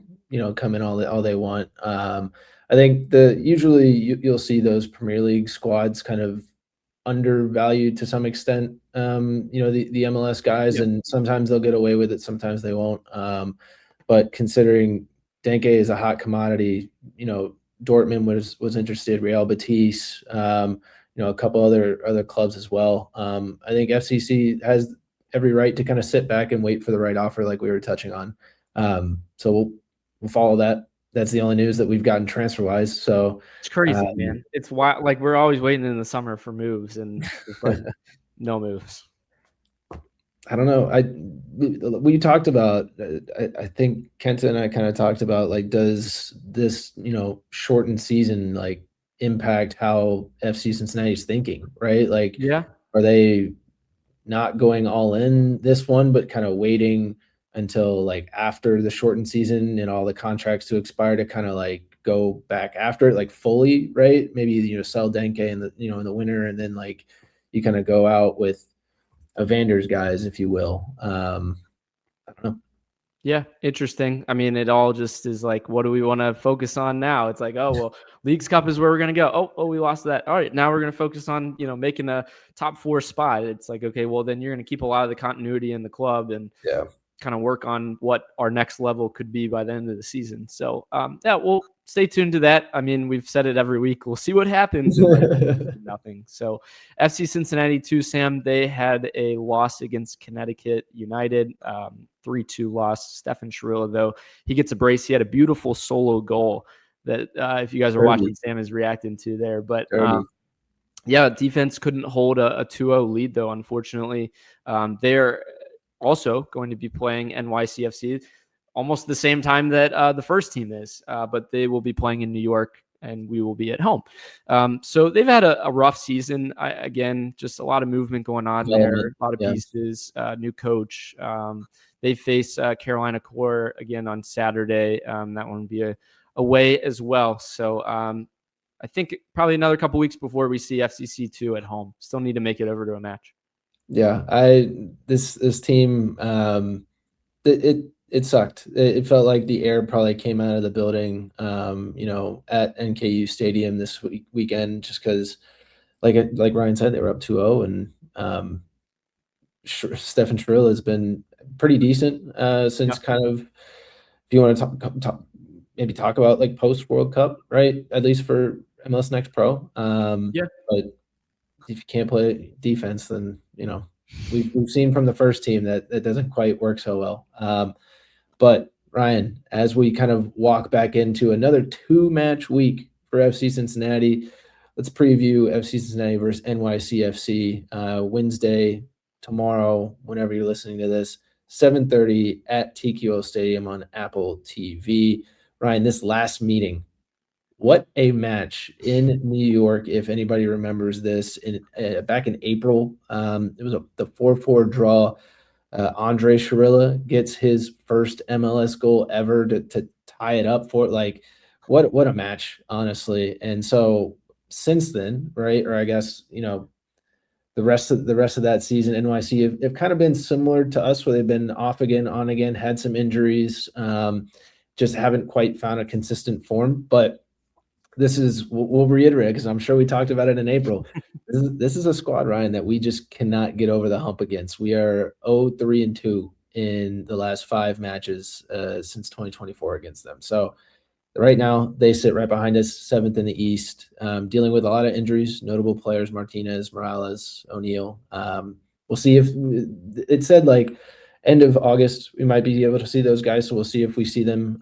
come in all they want. I think usually you'll see those Premier League squads kind of undervalued to some extent. The MLS guys, and sometimes they'll get away with it, sometimes they won't. But considering Denke is a hot commodity. Dortmund was interested, Real Betis, a couple other clubs as well. I think FCC has every right to kind of sit back and wait for the right offer, like we were touching on. So we'll follow that. That's the only news that we've gotten transfer wise. So it's crazy, man. It's why, like, we're always waiting in the summer for moves, and it's like no moves. I don't know. We talked about. I think Kenta and I kind of talked about, like, does this shortened season like impact how FC Cincinnati is thinking, right? Like, yeah, are they not going all in this one, but kind of waiting until like after the shortened season and all the contracts to expire to kind of like go back after it like fully, right? Maybe sell Denke in the in the winter, and then like you kind of go out with Evander's guys, if you will. I don't know. Yeah, interesting. I mean, it all just is like, what do we want to focus on now? It's like, oh, well, Leagues Cup is where we're going to go. Oh, we lost that. All right, now we're going to focus on, making a top 4 spot. It's like, okay, well, then you're going to keep a lot of the continuity in the club and kind of work on what our next level could be by the end of the season. So, we'll stay tuned to that. I mean, we've said it every week. We'll see what happens. Nothing. So, FC Cincinnati 2, Sam, they had a loss against Connecticut United, 3-2 loss. Stefan Schirilla, though, he gets a brace. He had a beautiful solo goal that if you guys are watching, Sam is reacting to there. But defense couldn't hold a 2-0 lead, though, unfortunately. They're also going to be playing NYCFC almost the same time that the first team is, but they will be playing in New York and we will be at home. So they've had a rough season. Again, just a lot of movement going on there, a lot of pieces, new coach. They face Carolina Core again on Saturday. That one will be away as well. So I think probably another couple weeks before we see FCC 2 at home. Still need to make it over to a match. Yeah, this team, it sucked. It felt like the air probably came out of the building, at NKU Stadium this weekend, just because, like Ryan said, they were up 2-0, and Stefan Schirilla has been pretty decent since kind of, if you want to talk about like post World Cup, right? At least for MLS Next Pro. But if you can't play defense, then we've seen from the first team that doesn't quite work so well. But Ryan, as we kind of walk back into another 2-match week for FC Cincinnati, let's preview FC Cincinnati versus NYCFC Wednesday, tomorrow, whenever you're listening to this, 7:30 at TQO Stadium on Apple TV. Ryan, this last meeting, what a match in New York, if anybody remembers this. Back in April, it was the 4-4 draw. Andre Schirilla gets his first MLS goal ever to tie it up for it. Like, what a match, honestly. And so since then, right, or I guess, the rest of that season, NYC have kind of been similar to us, where they've been off again, on again, had some injuries, just haven't quite found a consistent form. But we'll reiterate, because I'm sure we talked about it in April. This is a squad, Ryan, that we just cannot get over the hump against. We are 0-3-2 in the last 5 matches since 2024 against them. So right now they sit right behind us, 7th in the East, dealing with a lot of injuries, notable players, Martinez, Morales, O'Neill. We'll see if it said like end of August we might be able to see those guys. So we'll see if we see them,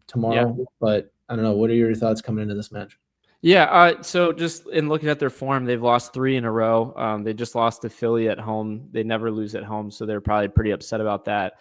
tomorrow. Yeah. But I don't know. What are your thoughts coming into this match? Yeah, so just in looking at their form, they've lost 3 in a row. They just lost to Philly at home. They never lose at home, so they're probably pretty upset about that.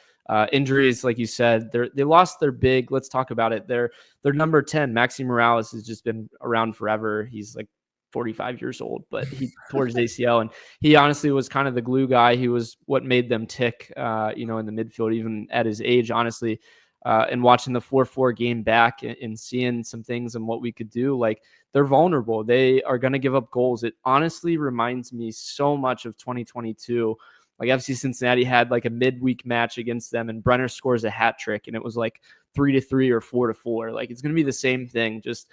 Injuries, like you said, they lost their big. Let's talk about it. Their number 10, Maxi Morales, has just been around forever. He's like 45 years old, but he tore his ACL, and he honestly was kind of the glue guy. He was what made them tick, in the midfield, even at his age, honestly. And watching the 4-4 game back and seeing some things and what we could do, like, they're vulnerable. They are going to give up goals. It honestly reminds me so much of 2022. Like, FC Cincinnati had like a midweek match against them, and Brenner scores a hat trick, and it was like 3-3 or 4-4. Like, it's going to be the same thing. Just,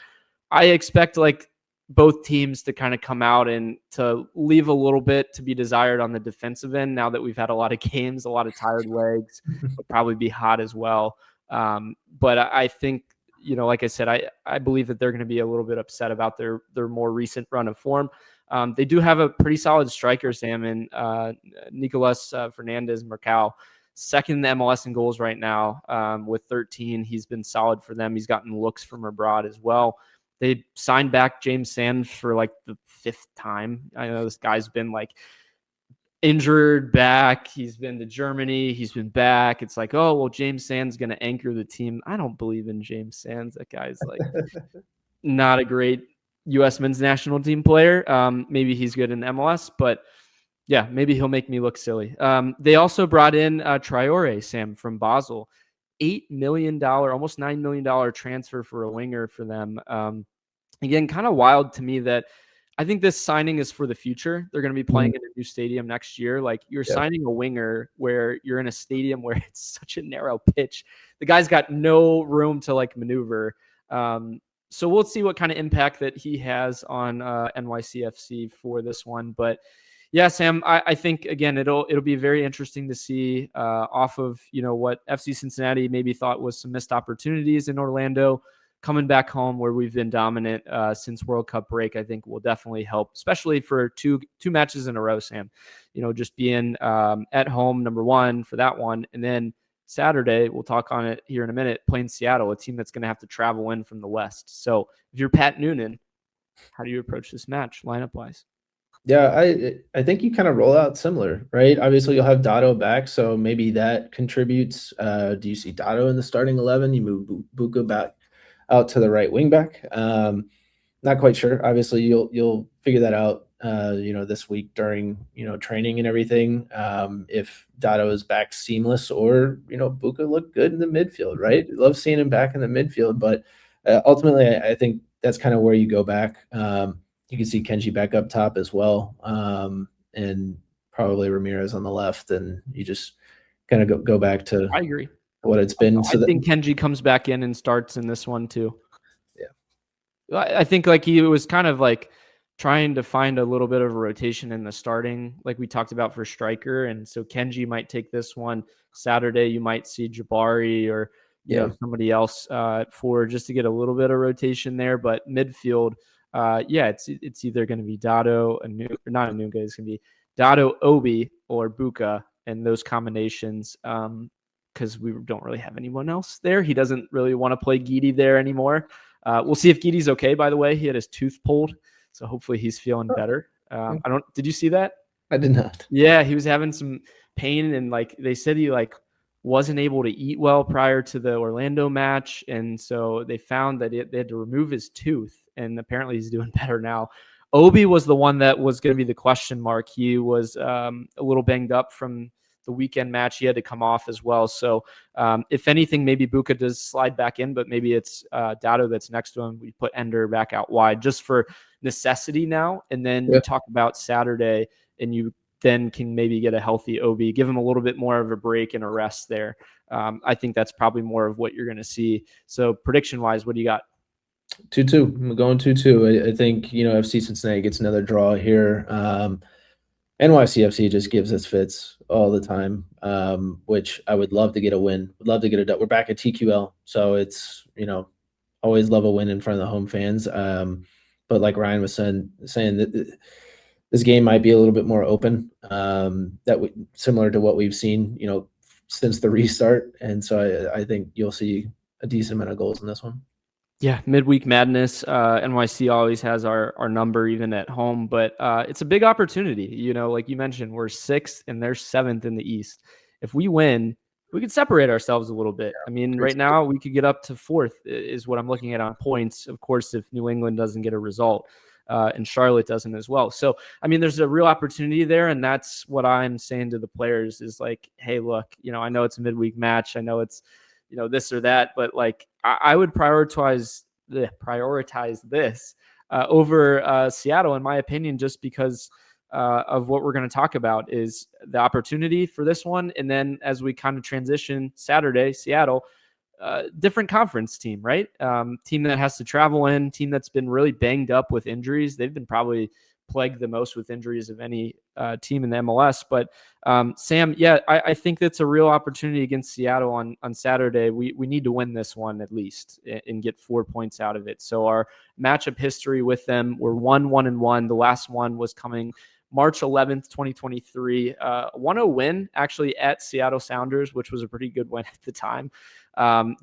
I expect like both teams to kind of come out and to leave a little bit to be desired on the defensive end. Now that we've had a lot of games, a lot of tired legs, will probably be hot as well. But I think, like I said, I believe that they're going to be a little bit upset about their more recent run of form. They do have a pretty solid striker, Sam, and Nicolas Fernandez Mercado, second in the MLS in goals right now with 13. He's been solid for them. He's gotten looks from abroad as well. They signed back James Sands for like the 5th time. I know this guy's been like injured back. He's been to Germany. He's been back. It's like, oh, well, James Sands going to anchor the team. I don't believe in James Sands. That guy's like not a great U.S. men's national team player. Maybe he's good in MLS, but yeah, maybe he'll make me look silly. They also brought in Traore, Sam, from Basel. $8 million, almost $9 million transfer for a winger for them. Again, kind of wild to me that I think this signing is for the future. They're going to be playing in a new stadium next year. Like, you're signing a winger where you're in a stadium where it's such a narrow pitch. The guy's got no room to like maneuver. So we'll see what kind of impact that he has on NYCFC for this one. But yeah, Sam, I think, again, it'll be very interesting to see off of, what FC Cincinnati maybe thought was some missed opportunities in Orlando. Coming back home where we've been dominant since World Cup break, I think will definitely help, especially for two matches in a row, Sam. Just being at home, number one, for that one. And then Saturday, we'll talk on it here in a minute, playing Seattle, a team that's going to have to travel in from the West. So if you're Pat Noonan, how do you approach this match lineup-wise? Yeah, I think you kind of roll out similar, right? Obviously, you'll have Dotto back, so maybe that contributes. Do you see Dotto in the starting 11? You move Bucha back out to the right wing back. Not quite sure. Obviously, you'll figure that out, this week during, training and everything. If Dotto is back seamless, or, Bucha looked good in the midfield, right? Love seeing him back in the midfield, but ultimately, I think that's kind of where you go back. You can see Kenji back up top as well, and probably Ramirez on the left, and you just kind of go back to. I agree. What it's been. I think Kenji comes back in and starts in this one too. Yeah. I think like he was kind of like trying to find a little bit of a rotation in the starting, like we talked about for striker. And so Kenji might take this one. Saturday, you might see Jabari or somebody else for just to get a little bit of rotation there. But midfield, it's either going to be Dotto, it's going to be Dotto, Obi, or Bucha, and those combinations. Because we don't really have anyone else there. He doesn't really want to play Guidi there anymore. We'll see if Guidi's okay, by the way. He had his tooth pulled, so hopefully he's feeling better. Did you see that? I did not. Yeah, he was having some pain, and like they said he like wasn't able to eat well prior to the Orlando match, and so they found that they had to remove his tooth, and apparently he's doing better now. Obi was the one that was going to be the question mark. He was a little banged up from the weekend match. He had to come off as well. So if anything, maybe Bucha does slide back in, but maybe it's Dotto that's next to him. We put Ender back out wide just for necessity now. And then you talk about Saturday, and you then can maybe get a healthy Obi, give him a little bit more of a break and a rest there. I think that's probably more of what you're going to see. So prediction wise, what do you got? 2-2. I'm going 2-2. I think, FC Cincinnati gets another draw here. NYCFC just gives us fits all the time, which I would love to get a win. Would love to get a. We're back at TQL, so it's always love a win in front of the home fans. But like Ryan was saying that this game might be a little bit more open. Similar to what we've seen, since the restart, and so I think you'll see a decent amount of goals in this one. Yeah, midweek madness. NYC always has our number, even at home, but it's a big opportunity. Like you mentioned, we're 6th and they're 7th in the East. If we win, we could separate ourselves a little bit. I mean, right now we could get up to 4th is what I'm looking at on points. Of course, if New England doesn't get a result and Charlotte doesn't as well. So, I mean, there's a real opportunity there. And that's what I'm saying to the players is like, hey, look, I know it's a midweek match. I know it's, this or that, but like I would prioritize this over Seattle, in my opinion, just because of what we're going to talk about is the opportunity for this one. And then as we kind of transition Saturday, Seattle, different conference team, right? Team that has to travel in, team that's been really banged up with injuries. They've been probably plagued the most with injuries of any team in the MLS. But Sam, I think that's a real opportunity against Seattle on Saturday. We need to win this one at least and get 4 points out of it. So our matchup history with them, we're 1-1-1. The last one was coming March 11th, 2023. 1-0 win actually at Seattle Sounders, which was a pretty good win at the time.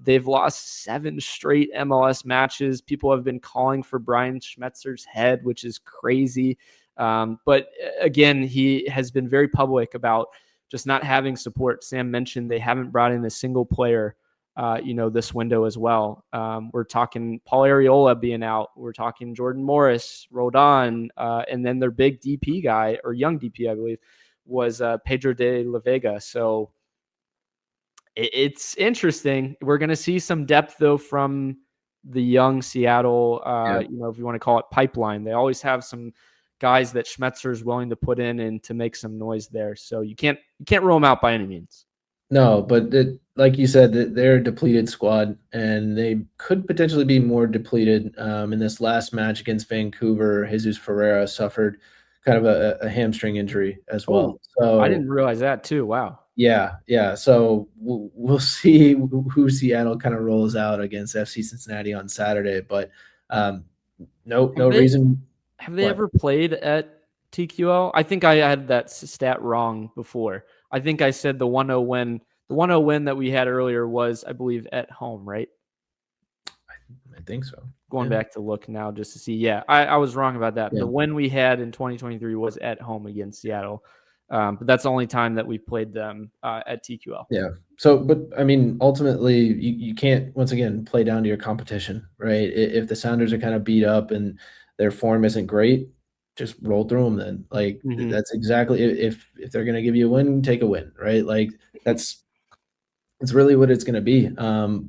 They've lost 7 straight MLS matches. People have been calling for Brian Schmetzer's head, which is crazy. But again, he has been very public about just not having support. Sam mentioned they haven't brought in a single player, this window as well. We're talking Paul Arriola being out. We're talking Jordan Morris, Roldan, and then their big DP guy, or young DP, I believe, was Pedro de la Vega. So it's interesting. We're going to see some depth, though, from the young Seattle, if you want to call it pipeline. They always have some guys that Schmetzer is willing to put in and to make some noise there. So you can't rule them out by any means. No, but like you said, they're a depleted squad, and they could potentially be more depleted. In this last match against Vancouver, Jesus Ferreira suffered kind of a hamstring injury as well. So I didn't realize that too. Wow. Yeah. So we'll see who Seattle kind of rolls out against FC Cincinnati on Saturday. But no reason. Have they ever played at TQL? I think I had that stat wrong before. I think I said the 1-0 win. The 1-0 win that we had earlier was, I believe, at home, right? I think so. Going back to look now just to see. Yeah, I was wrong about that. Yeah. The win we had in 2023 was at home against Seattle. But that's the only time that we've played them at TQL. Yeah. So, but I mean, ultimately, you can't, once again, play down to your competition, right? If the Sounders are kind of beat up and their form isn't great, just roll through them then. Like, that's exactly, if they're going to give you a win, take a win, right? Like, it's really what it's going to be.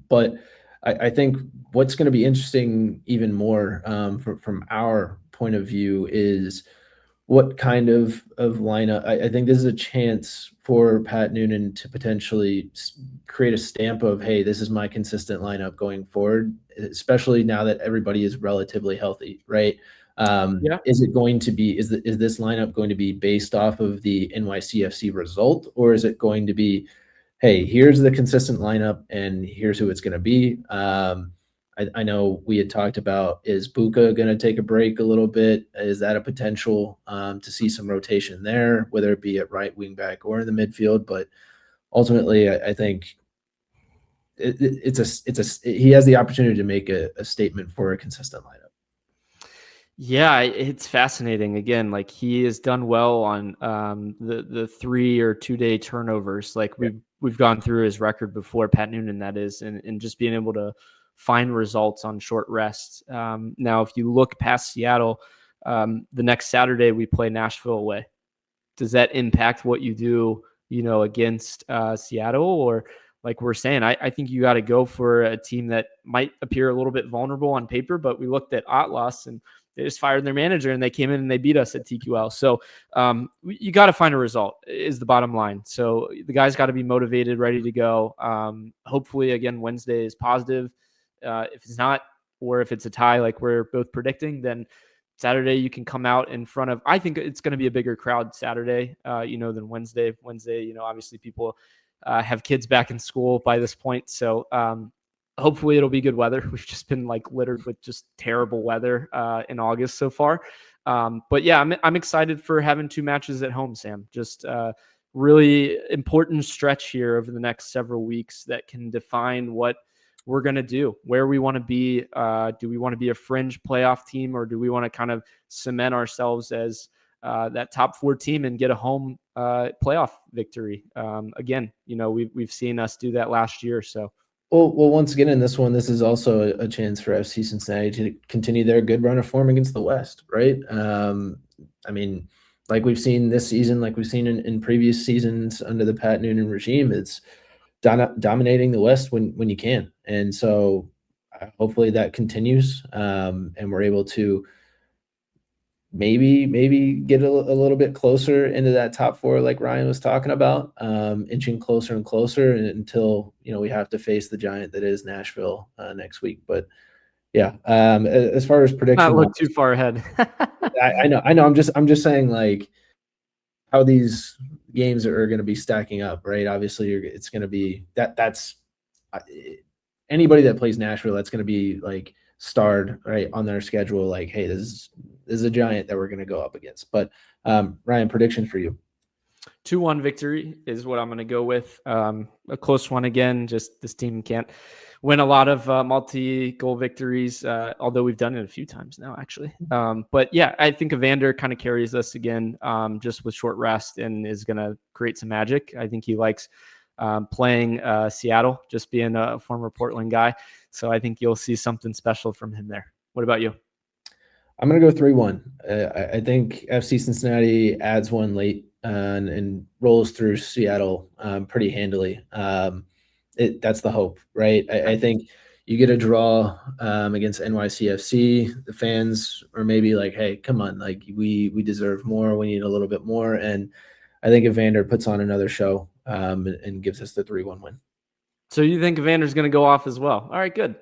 But I think what's going to be interesting even more from our point of view is what kind of lineup. I think this is a chance for Pat Noonan to potentially create a stamp of, hey, this is my consistent lineup going forward, especially now that everybody is relatively healthy, right? Is it going to be, is this lineup going to be based off of the NYCFC result, or is it going to be, hey, here's the consistent lineup and here's who it's going to be? I know we had talked about, is Bucha going to take a break a little bit? Is that a potential to see some rotation there, whether it be at right wing back or in the midfield? But ultimately, I think he has the opportunity to make a statement for a consistent lineup. Yeah, it's fascinating. Again, like, he has done well on the 3 or 2 day turnovers. Like, we've gone through his record before, Pat Noonan, that is, and just being able to find results on short rests. Now, if you look past Seattle, the next Saturday we play Nashville away. Does that impact what you do, against Seattle? Or, like we're saying, I think you got to go for a team that might appear a little bit vulnerable on paper, but we looked at Atlas and they just fired their manager and they came in and they beat us at TQL. So you got to find a result is the bottom line. So the guys got to be motivated, ready to go. Hopefully, again, Wednesday is positive. If it's not, or if it's a tie, like we're both predicting, then Saturday you can come out in front of, I think it's going to be a bigger crowd Saturday, than Wednesday. Wednesday, obviously people have kids back in school by this point. So hopefully it'll be good weather. We've just been littered with just terrible weather in August so far. But yeah, I'm excited for having 2 matches at home, Sam. Just really important stretch here over the next several weeks that can define what we're going to do, where we want to be. Do we want to be a fringe playoff team, or do we want to kind of cement ourselves as that top 4 team and get a home playoff victory? Again, we've seen us do that last year. So. Well, once again, in this one, this is also a chance for FC Cincinnati to continue their good run of form against the West, right? I mean, like we've seen this season, like we've seen in previous seasons under the Pat Noonan regime, it's dominating the West when you can. And so hopefully that continues, and we're able to maybe get a little bit closer into that top 4, like Ryan was talking about, inching closer and closer until, we have to face the giant that is Nashville next week. But Yeah. As far as prediction, not look too far ahead. I know. I'm just saying like how these games are going to be stacking up, right? Obviously, it's going to be that's anybody that plays Nashville. That's going to be like starred right on their schedule. Like, hey, this is a giant that we're going to go up against. But Ryan, prediction for you. 2-1 victory is what I'm going to go with. A close one again. Just this team can't win a lot of multi-goal victories, although we've done it a few times now, actually. But yeah, I think Evander kind of carries us again, just with short rest, and is going to create some magic. I think he likes playing Seattle, just being a former Portland guy. So I think you'll see something special from him there. What about you? I'm going to go 3-1. I think FC Cincinnati adds one late and rolls through Seattle pretty handily. That's the hope, right? I think you get a draw against NYCFC. The fans are maybe like, hey, come on, like we deserve more. We need a little bit more. And I think Evander puts on another show and gives us the 3-1 win. So you think Evander's going to go off as well? All right, good.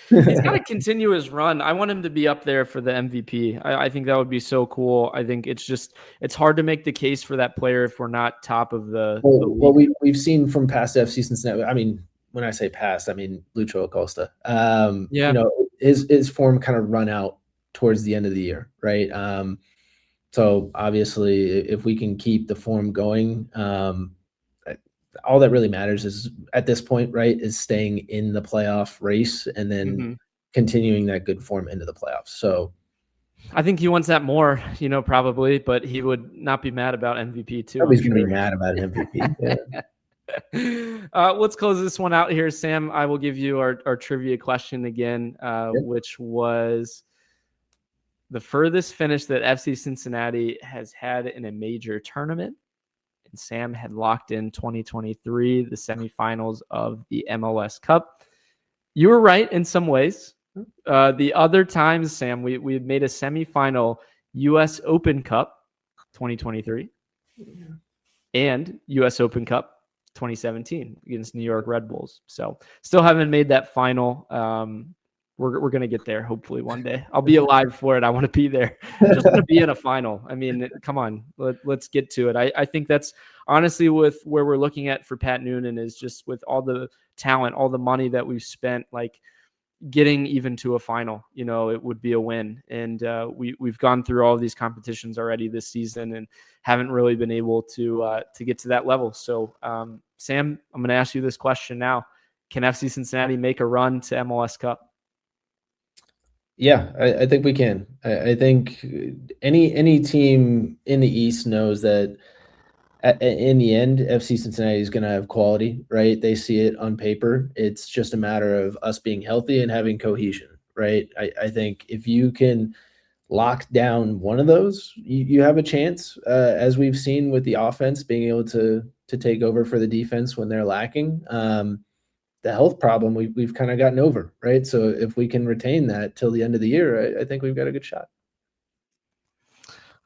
He's got to continue his run. I want him to be up there for the MVP. I think that would be so cool. I think it's hard to make the case for that player if we're not top of the league. We've seen from past FC Cincinnati. I mean, when I say past, I mean Lucho Acosta. You know, his form kind of run out towards the end of the year, right? So obviously, if we can keep the form going, all that really matters is at this point, right, is staying in the playoff race and then continuing that good form into the playoffs. So I think he wants that more, you know, probably, but he would not be mad about MVP too. He's going to be mad about MVP. Yeah. Let's close this one out here, Sam. I will give you our trivia question again, which was the furthest finish that FC Cincinnati has had in a major tournament. And Sam had locked in 2023, the semifinals of the MLS Cup. You were right in some ways. The other times, Sam, we had made a semifinal U.S. Open Cup 2023 and U.S. Open Cup 2017 against New York Red Bulls. So still haven't made that final. We're going to get there hopefully one day. I'll be alive for it. I want to be there. Just want to be in a final. I mean, come on, let's get to it. I think that's honestly with where we're looking at for Pat Noonan is just with all the talent, all the money that we've spent, like getting even to a final, you know, it would be a win. And we've gone through all of these competitions already this season and haven't really been able to get to that level. So Sam, I'm going to ask you this question now. Can FC Cincinnati make a run to MLS Cup? Yeah, I think we can. I think any team in the East knows that in the end, FC Cincinnati is going to have quality, right? They see it on paper. It's just a matter of us being healthy and having cohesion, right? I think if you can lock down one of those, you have a chance, as we've seen with the offense being able to take over for the defense when they're lacking. The health problem we've kind of gotten over, right? So if we can retain that till the end of the year, I think we've got a good shot.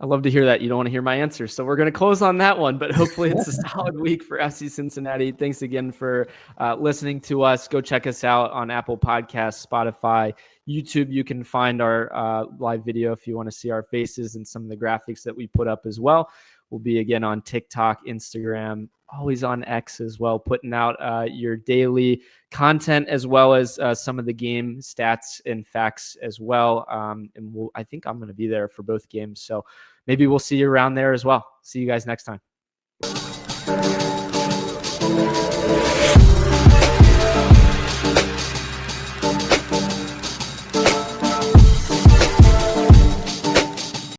I love to hear that. You don't want to hear my answer. So we're going to close on that one, but hopefully it's a solid week for FC Cincinnati. Thanks again for listening to us. Go check us out on Apple Podcasts, Spotify, YouTube. You can find our live video if you want to see our faces and some of the graphics that we put up as well. We'll be again on TikTok, Instagram, always on X as well, putting out your daily content as well as some of the game stats and facts as well. And I think I'm going to be there for both games. So maybe we'll see you around there as well. See you guys next time.